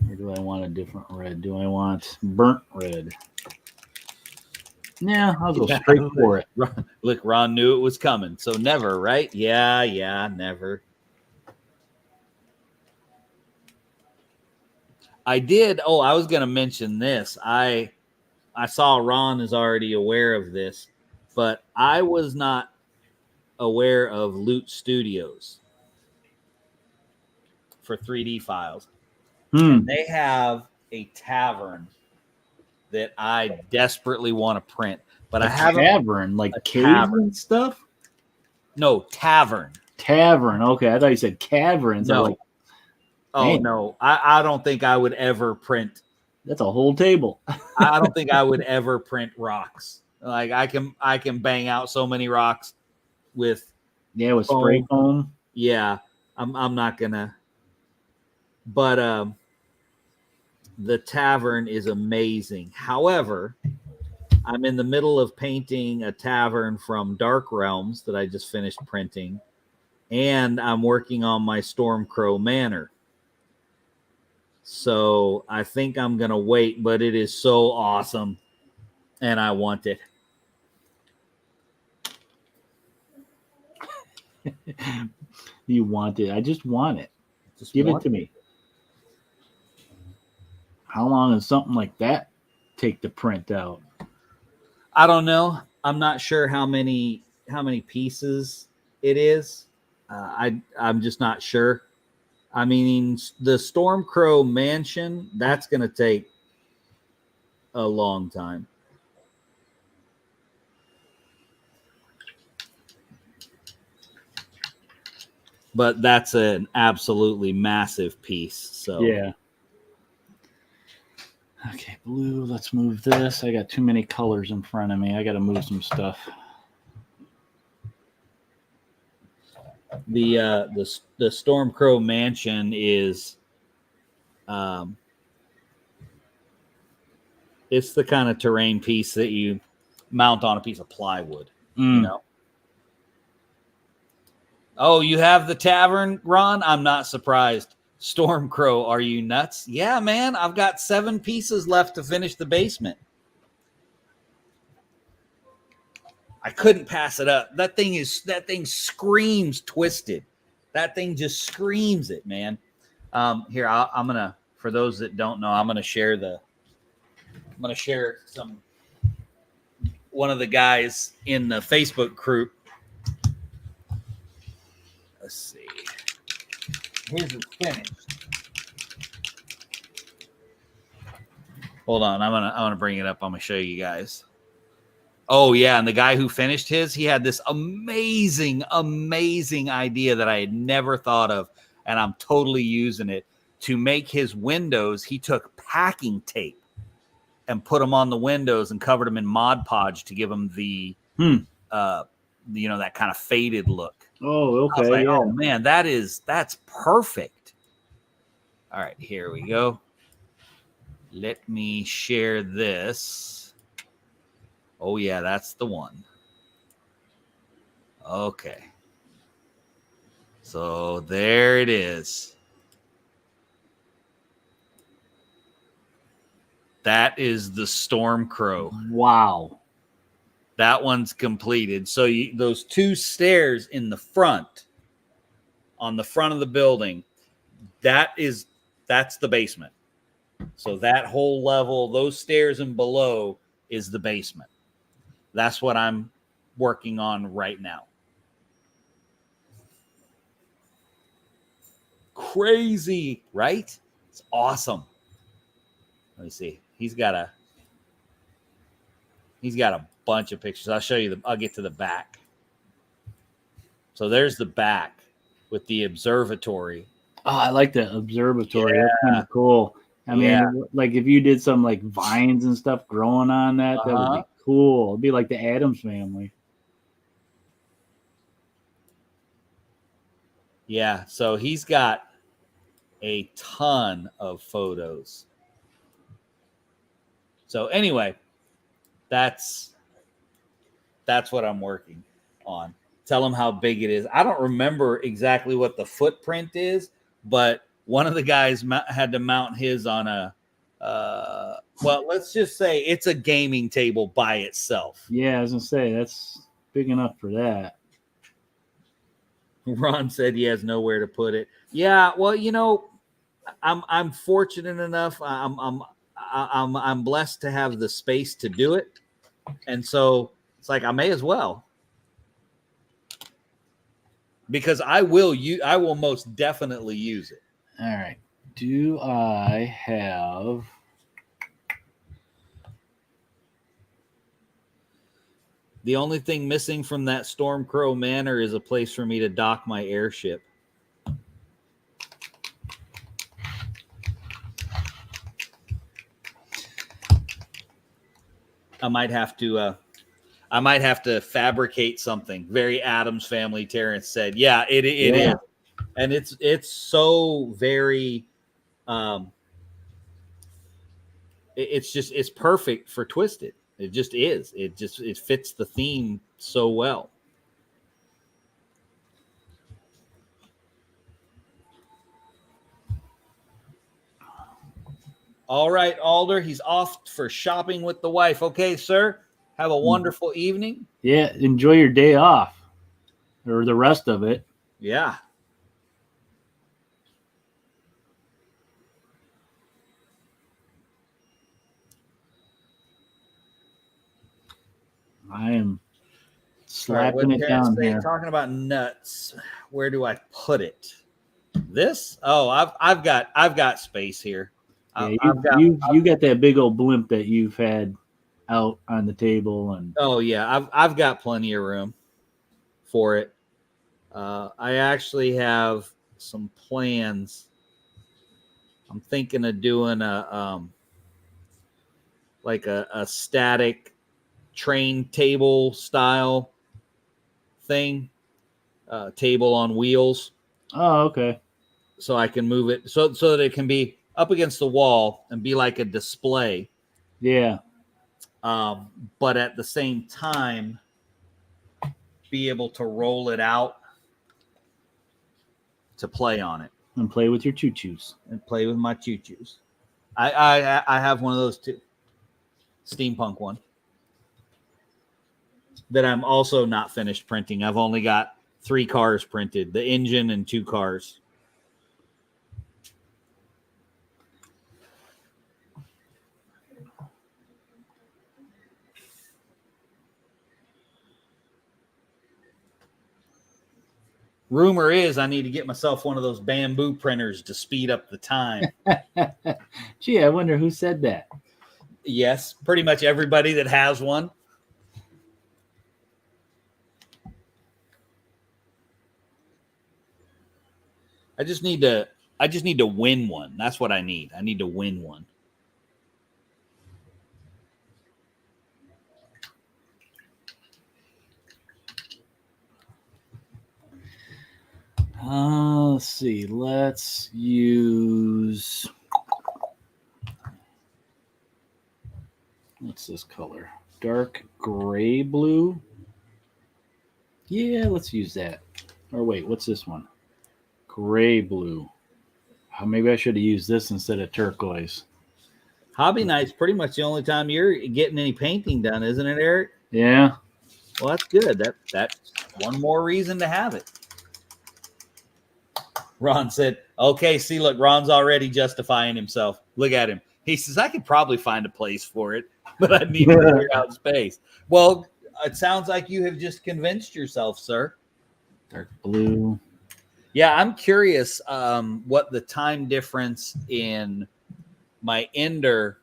Or do I want a different red? Do I want burnt red? Yeah, I'll go straight for it. Look, Ron knew it was coming. So never, right? Yeah, never. I did. Oh, I was going to mention this. I saw Ron is already aware of this, but I was not aware of Loot Studios for 3D files. And they have a tavern that I desperately want to print, but I have a tavern, like caves and stuff. No, tavern. Tavern. Okay, I thought you said caverns. No. Like, oh no, I don't think I would ever print. That's a whole table. I don't think I would ever print rocks. Like I can bang out so many rocks with spray foam. Yeah, I'm not gonna. But the tavern is amazing. However, I'm in the middle of painting a tavern from Dark Realms that I just finished printing, and I'm working on my Stormcrow Manor. So I think I'm going to wait, but it is so awesome, and I want it. You want it. I just want it. Just give it to me. How long does something like that take to print out? I don't know. I'm not sure how many pieces it is. I'm just not sure. I mean, the Stormcrow Mansion, that's going to take a long time. But that's an absolutely massive piece. So yeah. Okay, blue. Let's move this. I got too many colors in front of me. I got to move some stuff. The Stormcrow Mansion is, it's the kind of terrain piece that you mount on a piece of plywood. You know. Oh, you have the tavern, Ron? I'm not surprised. Stormcrow, are you nuts? Yeah, man. I've got 7 pieces left to finish the basement. I couldn't pass it up. That thing screams Twisted. That thing just screams it, man. Here, I'm gonna, for those that don't know, I'm gonna share one of the guys in the Facebook group. Let's see. Here's it finished. Hold on, I'm gonna bring it up. I'm gonna show you guys. Oh yeah, and the guy who finished his, he had this amazing idea that I had never thought of, and I'm totally using it to make his windows. He took packing tape and put them on the windows and covered them in Mod Podge to give them the that kind of faded look. Oh, okay. Like, yeah. Oh man, that's perfect. All right, here we go. Let me share this. Oh yeah, that's the one. Okay. So there it is. That is the Stormcrow. Wow. That one's completed. So those 2 stairs in the front, on the front of the building, that's the basement. So that whole level, those stairs and below is the basement. That's what I'm working on right now. crazy, right? It's awesome. Let me see. He's got a bunch of pictures. I'll show you I'll get to the back. So there's the back with the observatory. Oh, I like the observatory. Yeah. That's kind of cool. I mean, like if you did some like vines and stuff growing on that, that would be cool. It'd be like the Addams Family. Yeah, so he's got a ton of photos. So anyway, that's what I'm working on. Tell him how big it is. I don't remember exactly what the footprint is, but one of the guys had to mount his on a well, let's just say it's a gaming table by itself. Yeah, I was gonna say that's big enough for that. Ron said he has nowhere to put it. Yeah, well, you know, I'm fortunate enough. I'm blessed to have the space to do it, and so it's like I may as well, because I will most definitely use it. All right. Do I have? The only thing missing from that Stormcrow Manor is a place for me to dock my airship. I might have to fabricate something. Very Addams Family, Terrence said. Yeah, it is. And it's so very it's perfect for Twisted. It just is. It fits the theme so well. All right, Alder, he's off for shopping with the wife. Okay, sir. Have a wonderful evening. Yeah, enjoy your day off. Or the rest of it. Yeah. I am slapping it down here. Talking about nuts. Where do I put it? This? Oh, I've got space here. Yeah, you got that big old blimp that you've had out on the table, and oh yeah, I've got plenty of room for it. I actually have some plans. I'm thinking of doing a static train table style thing, table on wheels. Oh, okay. So I can move it so that it can be up against the wall and be like a display. Yeah. But at the same time, be able to roll it out to play on it. And play with your choo-choos. And play with my choo-choos. I have one of those too. Steampunk one. That I'm also not finished printing. I've only got 3 cars printed. The engine and 2 cars. Rumor is I need to get myself one of those bamboo printers to speed up the time. Gee, I wonder who said that. Yes, pretty much everybody that has one. I just need to win one. That's what I need. I need to win one. Let's see. Let's use. What's this color? Dark gray blue. Yeah, let's use that. Or wait, what's this one? Gray blue. Maybe I should have used this instead of turquoise. Hobby night's pretty much the only time you're getting any painting done, isn't it, Eric? Yeah. Well, that's good. That's one more reason to have it. Ron said, okay, see, look, Ron's already justifying himself. Look at him. He says, I could probably find a place for it, but I need to figure out space. Well, it sounds like you have just convinced yourself, sir. Dark blue. Yeah, I'm curious what the time difference in my ender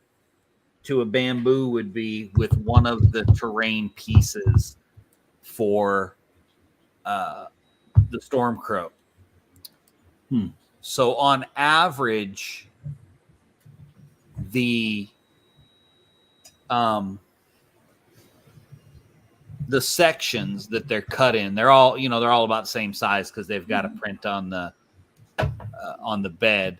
to a bamboo would be with one of the terrain pieces for the Stormcrow. So on average, the sections that they're cut in, they're all about the same size because they've got a print on the bed,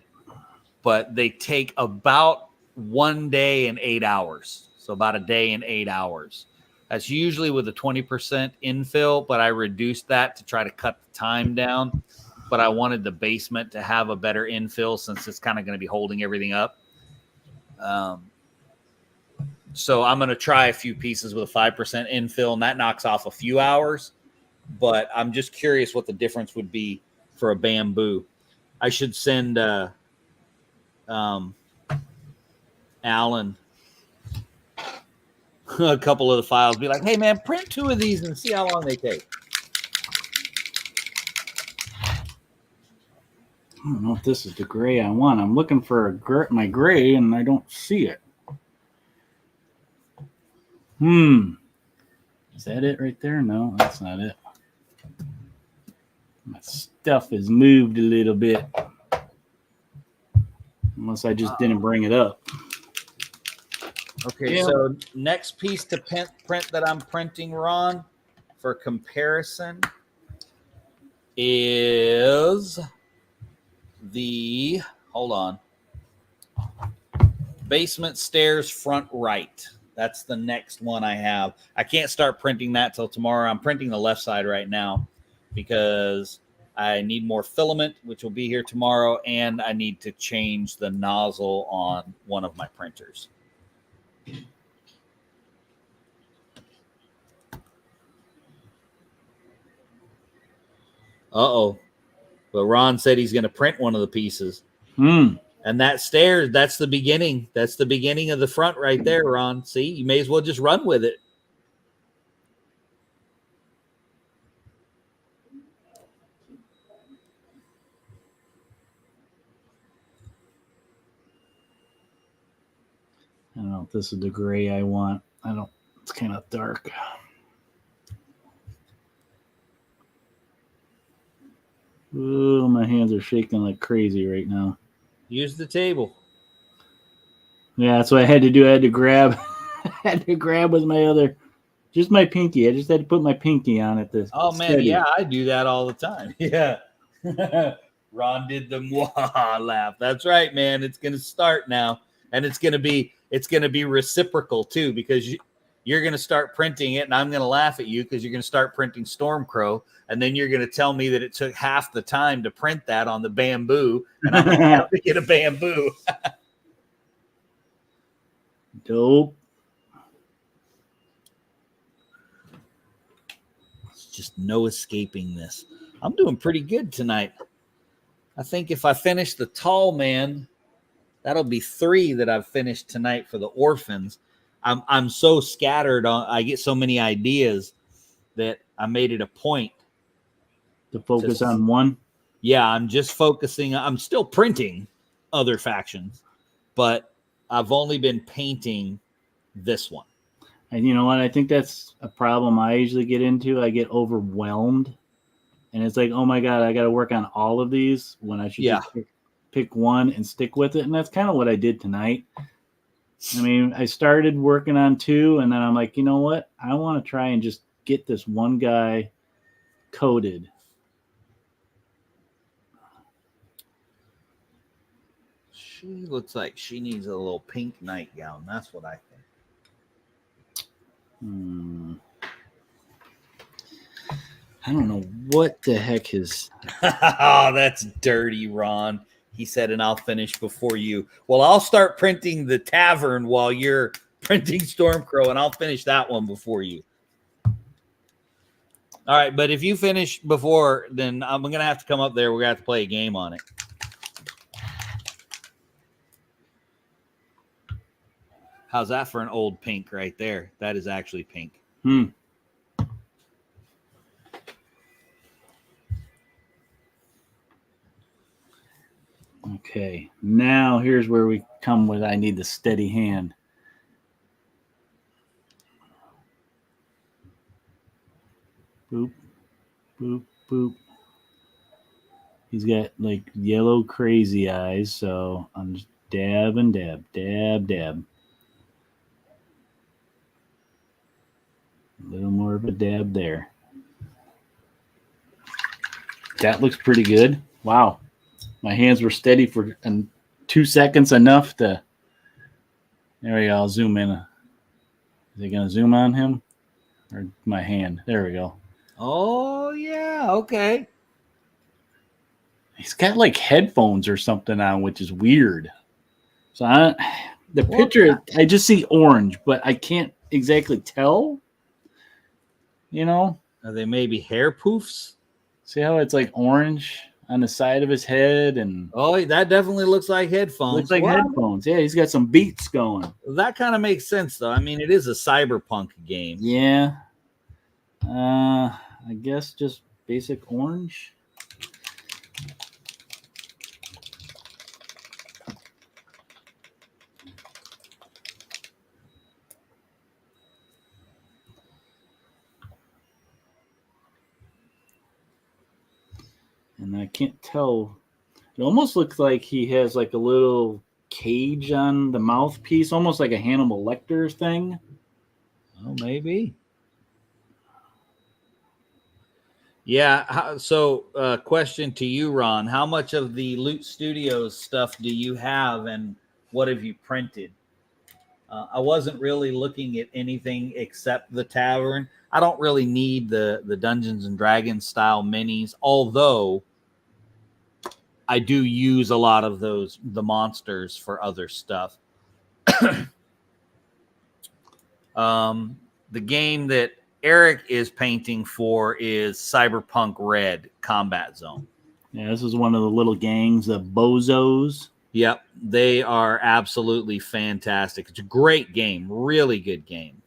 but they take about 1 day and 8 hours. So about a day and 8 hours. That's usually with a 20% infill, but I reduced that to try to cut the time down. But I wanted the basement to have a better infill since it's kind of going to be holding everything up. So I'm going to try a few pieces with a 5% infill, and that knocks off a few hours. But I'm just curious what the difference would be for a bamboo. I should send Alan a couple of the files. Be like, hey, man, print 2 of these and see how long they take. I don't know if this is the gray I want. I'm looking for my gray, and I don't see it. Is that it right there? No, that's not it. My stuff has moved a little bit. Unless I just didn't bring it up. Okay, so next piece to print that I'm printing, Ron, for comparison is the, hold on, basement stairs front right. That's the next one I have. I can't start printing that till tomorrow. I'm printing the left side right now because I need more filament, which will be here tomorrow, and I need to change the nozzle on one of my printers. Uh-oh. But Ron said he's going to print one of the pieces. And that stairs, that's the beginning. That's the beginning of the front right there, Ron. See, you may as well just run with it. I don't know if this is the gray I want. It's kind of dark. Oh, my hands are shaking like crazy right now. Use the table. Yeah, that's what I had to do. I had to grab with my other, just my pinky. I just had to put my pinky on it. Oh, man, yeah, I do that all the time. Yeah. Ron did the mwah laugh. That's right, man. It's going to start now. And it's going to be reciprocal, too, because you're going to start printing it, and I'm going to laugh at you because you're going to start printing Stormcrow, and then you're going to tell me that it took half the time to print that on the bamboo, and I'm going to have to get a bamboo. Dope. There's just no escaping this. I'm doing pretty good tonight. I think if I finish the tall man, that'll be 3 that I've finished tonight for the orphans. I'm so scattered on. I get so many ideas that I made it a point to focus on one. Yeah, I'm just focusing. I'm still printing other factions, but I've only been painting this one. And you know what? I think that's a problem I usually get into. I get overwhelmed. And it's like, oh my God, I got to work on all of these when I should just pick one and stick with it. And that's kind of what I did tonight. I mean, I started working on 2, and then I'm like, you know what? I want to try and just get this one guy coated. She looks like she needs a little pink nightgown. That's what I think. I don't know what the heck is. Oh, that's dirty, Ron. He said, and I'll finish before you. Well, I'll start printing the tavern while you're printing Stormcrow, and I'll finish that one before you. All right, but if you finish before, then I'm going to have to come up there. We're going to have to play a game on it. How's that for an old pink right there? That is actually pink. Okay, now here's where we come with I need the steady hand. Boop, boop, boop. He's got like yellow crazy eyes, so I'm just dab and dab, dab, dab. A little more of a dab there. That looks pretty good. Wow. My hands were steady for 2 seconds, enough to. There we go. I'll zoom in. Is it going to zoom on him? Or my hand? There we go. Oh, yeah. Okay. He's got like headphones or something on, which is weird. So the picture, I just see orange, but I can't exactly tell. You know? Are they maybe hair poofs? See how it's like orange on the side of his head? And oh, that definitely looks like headphones. Looks like headphones. Yeah, he's got some beats going. That kind of makes sense, though. I mean, it is a cyberpunk game. Yeah. I guess just basic orange. And I can't tell. It almost looks like he has like a little cage on the mouthpiece, almost like a Hannibal Lecter thing. Oh, maybe. Yeah. So, question to you, Ron. How much of the Loot Studios stuff do you have, and what have you printed? I wasn't really looking at anything except the tavern. I don't really need the Dungeons and Dragons style minis, although I do use a lot of the monsters for other stuff. The game that Eric is painting for is Cyberpunk Red Combat Zone. Yeah, this is one of the little gangs, the Bozos. Yep, they are absolutely fantastic. It's a great game, really good game.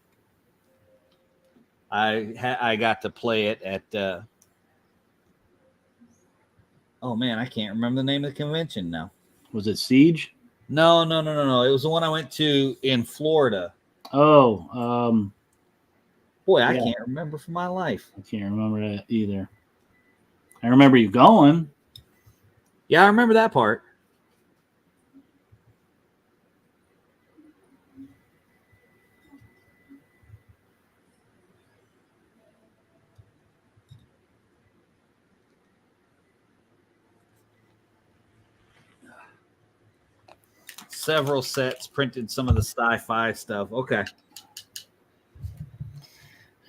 I got to play it at. Oh man, I can't remember the name of the convention now. Was it Siege? No. It was the one I went to in Florida. Oh, boy, I can't remember for my life. I can't remember that either. I remember you going. Yeah, I remember that part. Several sets, printed some of the sci-fi stuff. Okay.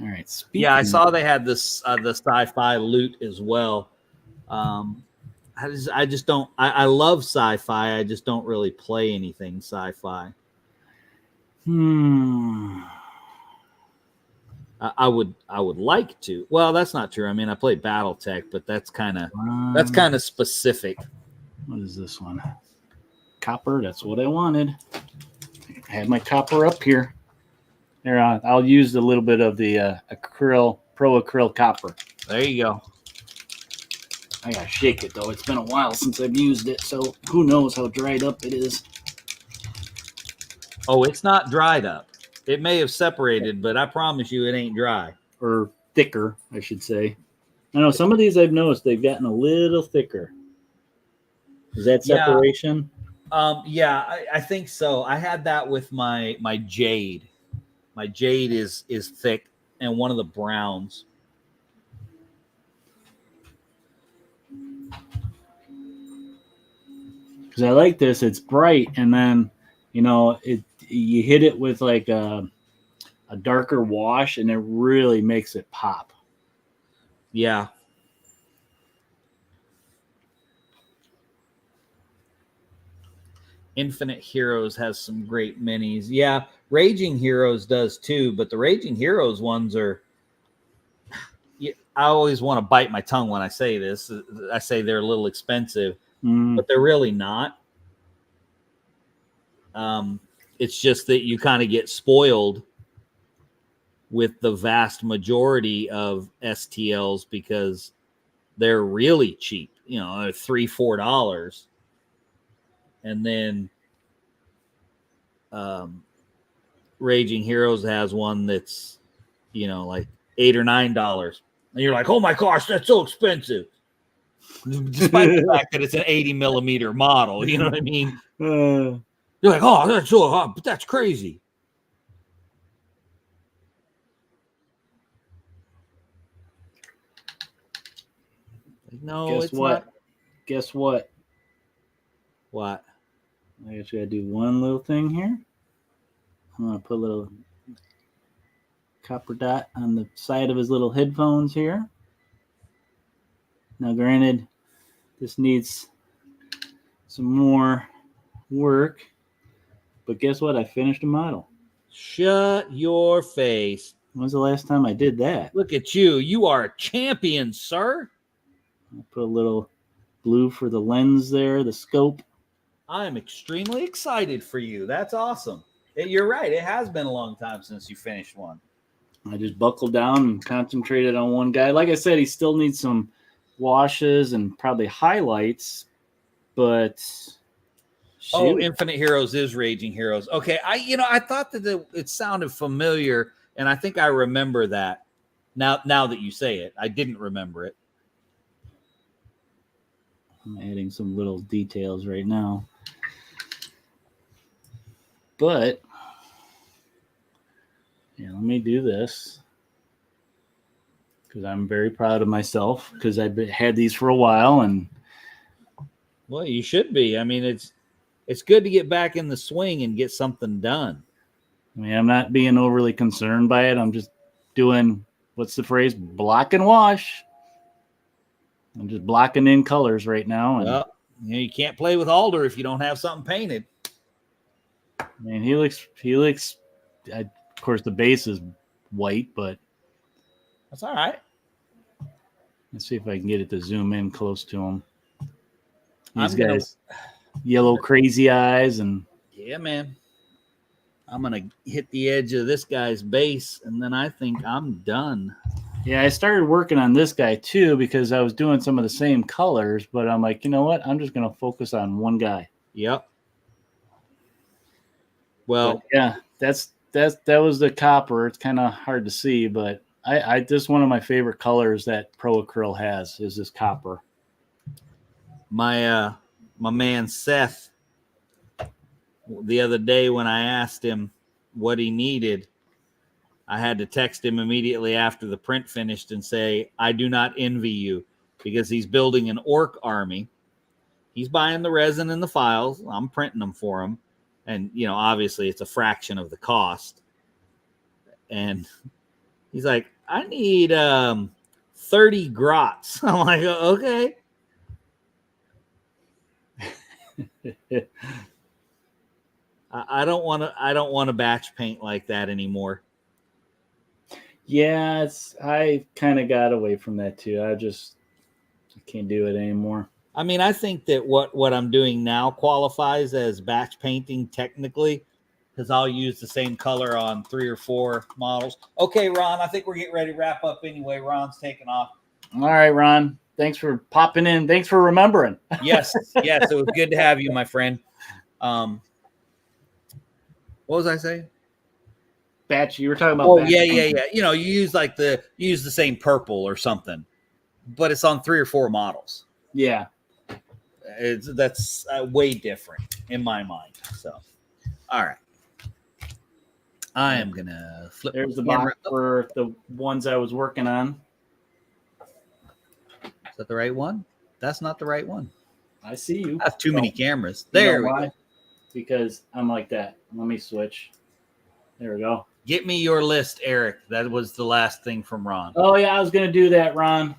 All right. Yeah, I saw they had this the sci-fi loot as well. I just don't. I love sci-fi. I just don't really play anything sci-fi. I would like to. Well, that's not true. I mean, I play BattleTech, but that's kind of specific. What is this one? Copper. That's what I wanted. I had my copper up here. There, I'll use a little bit of the Pro Acryl copper. There you go. I gotta shake it though. It's been a while since I've used it, so who knows how dried up it is. Oh, it's not dried up. It may have separated, but I promise you it ain't dry. Or thicker, I should say. I know some of these I've noticed they've gotten a little thicker. Is that separation? Yeah, I think so. I had that with my jade. My jade is thick, and one of the browns. Because I like this. It's bright, and then you hit it with like a darker wash, and it really makes it pop. Yeah. Infinite Heroes has some great minis. Yeah, Raging Heroes does too, but the Raging Heroes ones are... I always want to bite my tongue when I say this. I say they're a little expensive, but they're really not. It's just that you kind of get spoiled with the vast majority of STLs because they're really cheap, $3-4. And then Raging Heroes has one that's, like $8 or $9. And you're like, oh my gosh, that's so expensive. Despite the fact that it's an 80 millimeter model, you know what I mean? You're like, oh, that's crazy. No, Guess what? Guess what? What? I actually gotta do one little thing here. I'm gonna put a little copper dot on the side of his little headphones here. Now, granted, this needs some more work, but guess what? I finished a model. Shut your face. When's the last time I did that? Look at you. You are a champion, sir. I put a little blue for the lens there, the scope. I'm extremely excited for you. That's awesome. You're right. It has been a long time since you finished one. I just buckled down and concentrated on one guy. Like I said, he still needs some washes and probably highlights, but shoot. Oh, Infinite Heroes is Raging Heroes. Okay, I thought that it sounded familiar, and I think I remember that. Now that you say it, I didn't remember it. I'm adding some little details right now. But yeah, let me do this because I'm very proud of myself because I've had these for a while. And well, you should be. I mean, it's good to get back in the swing and get something done. I mean, I'm not being overly concerned by it. I'm just doing, what's the phrase? Block and wash. I'm just blocking in colors right now. And well, you can't play with Alder if you don't have something painted. I mean, he looks, of course, the base is white, but that's all right. Let's see if I can get it to zoom in close to him. These guys, yellow crazy eyes. And yeah, man. I'm going to hit the edge of this guy's base, and then I think I'm done. Yeah, I started working on this guy, too, because I was doing some of the same colors, but I'm like, you know what? I'm just going to focus on one guy. Yep. Well, but yeah, that was the copper. It's kind of hard to see, but I this is one of my favorite colors that Pro Acryl has is this copper. My man Seth, the other day when I asked him what he needed, I had to text him immediately after the print finished and say, I do not envy you, because he's building an orc army. He's buying the resin and the files. I'm printing them for him. And, obviously it's a fraction of the cost. And he's like, I need 30 grots. I'm like, okay. I don't want to batch paint like that anymore. Yeah, I kind of got away from that too. I can't do it anymore. I mean, I think that what I'm doing now qualifies as batch painting technically, because I'll use the same color on 3 or 4 models. Okay, Ron, I think we're getting ready to wrap up anyway. Ron's taking off. All right, Ron. Thanks for popping in. Thanks for remembering. Yes. It was good to have you, my friend. What was I saying? Batch. You were talking about. Oh, yeah. You use the same purple or something, but it's on 3 or 4 models. Yeah. That's way different in my mind. So, all right. I am going to flip. There's the box for the ones I was working on. Is that the right one? That's not the right one. I see you. That's too many cameras. There we go. Because I'm like that. Let me switch. There we go. Get me your list, Eric. That was the last thing from Ron. Oh, yeah. I was going to do that, Ron,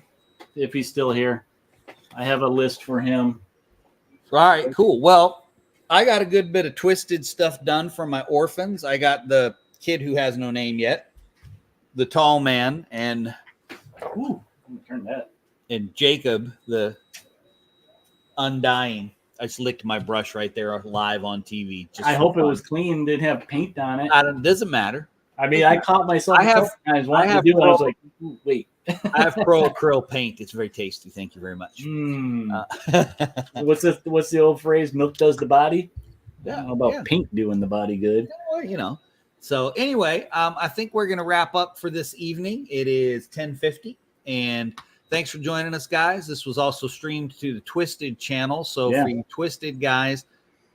if he's still here. I have a list for him. All right, cool. Well, I got a good bit of twisted stuff done for my orphans. I got the kid who has no name yet, the tall man, and ooh, let me turn that. And Jacob, the undying. I just licked my brush right there live on TV. I hope it was clean. Didn't have paint on it. Doesn't matter. I mean, I caught myself a couple times wanting to do it. I was like, ooh, wait. I have Pro Krill paint. It's very tasty. Thank you very much. What's the old phrase? Milk does the body. Yeah. I don't know about paint doing the body good. Well, So anyway, I think we're going to wrap up for this evening. It is 10:50, and thanks for joining us, guys. This was also streamed to the Twisted channel. So for you Twisted guys,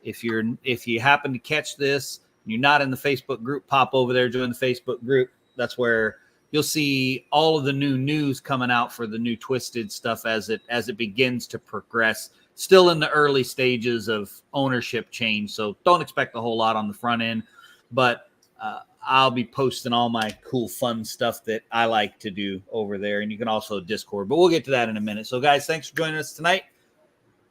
if you happen to catch this, and you're not in the Facebook group, pop over there, join the Facebook group. That's where you'll see all of the new news coming out for the new Twisted stuff as it begins to progress. Still in the early stages of ownership change, so don't expect a whole lot on the front end, but I'll be posting all my cool, fun stuff that I like to do over there, and you can also Discord, but we'll get to that in a minute. So, guys, thanks for joining us tonight.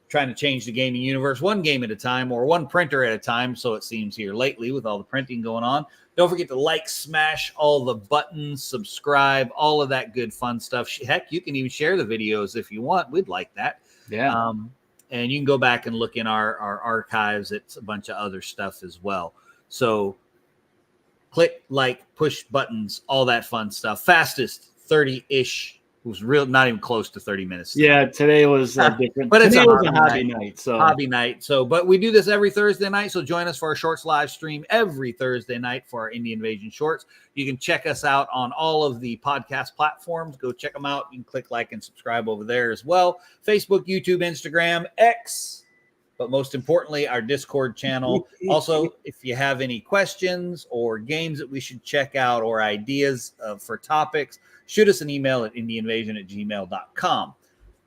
Trying to change the gaming universe one game at a time, or one printer at a time, so it seems here lately with all the printing going on. Don't forget to like, smash all the buttons, subscribe, all of that good, fun stuff. Heck, you can even share the videos if you want. We'd like that. Yeah. And you can go back and look in our archives. It's a bunch of other stuff as well. So click, like, push buttons, all that fun stuff. Fastest 30-ish. It was not even close to 30 minutes. Yeah, today was different. But it's a hobby night. Hobby night. So, but we do this every Thursday night. So join us for our shorts live stream every Thursday night for our Indie Invasion shorts. You can check us out on all of the podcast platforms. Go check them out. You can click like and subscribe over there as well. Facebook, YouTube, Instagram, X. But most importantly, our Discord channel. Also, if you have any questions or games that we should check out or ideas for topics, shoot us an email at indieinvasion@gmail.com.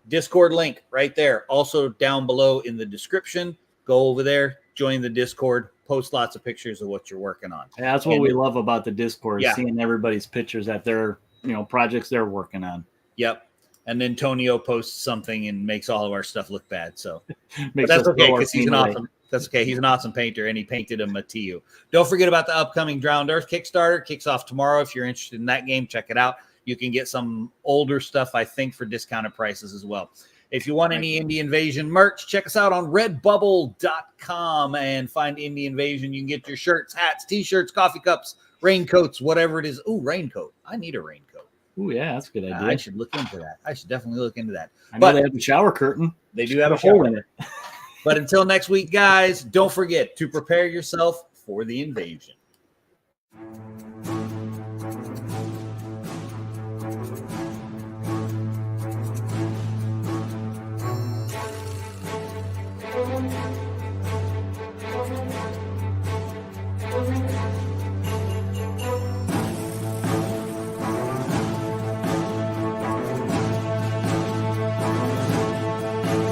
Discord link right there. Also down below in the description. Go over there, join the Discord, post lots of pictures of what you're working on. Yeah, that's what we love about the Discord, seeing everybody's pictures that they're, projects they're working on. Yep. And then Tonio posts something and makes all of our stuff look bad. So but that's okay because he's an awesome. That's okay. He's an awesome painter, and he painted a Mateo. Don't forget about the upcoming Drowned Earth Kickstarter. Kicks off tomorrow. If you're interested in that game, check it out. You can get some older stuff, I think, for discounted prices as well. If you want any Indie Invasion merch, check us out on redbubble.com and find Indie Invasion. You can get your shirts, hats, T-shirts, coffee cups, raincoats, whatever it is. Ooh, raincoat. I need a raincoat. Ooh, yeah, that's a good idea. I should look into that. I should definitely look into that. I know they have the shower curtain. They do have a hole in it. But until next week, guys, don't forget to prepare yourself for the invasion.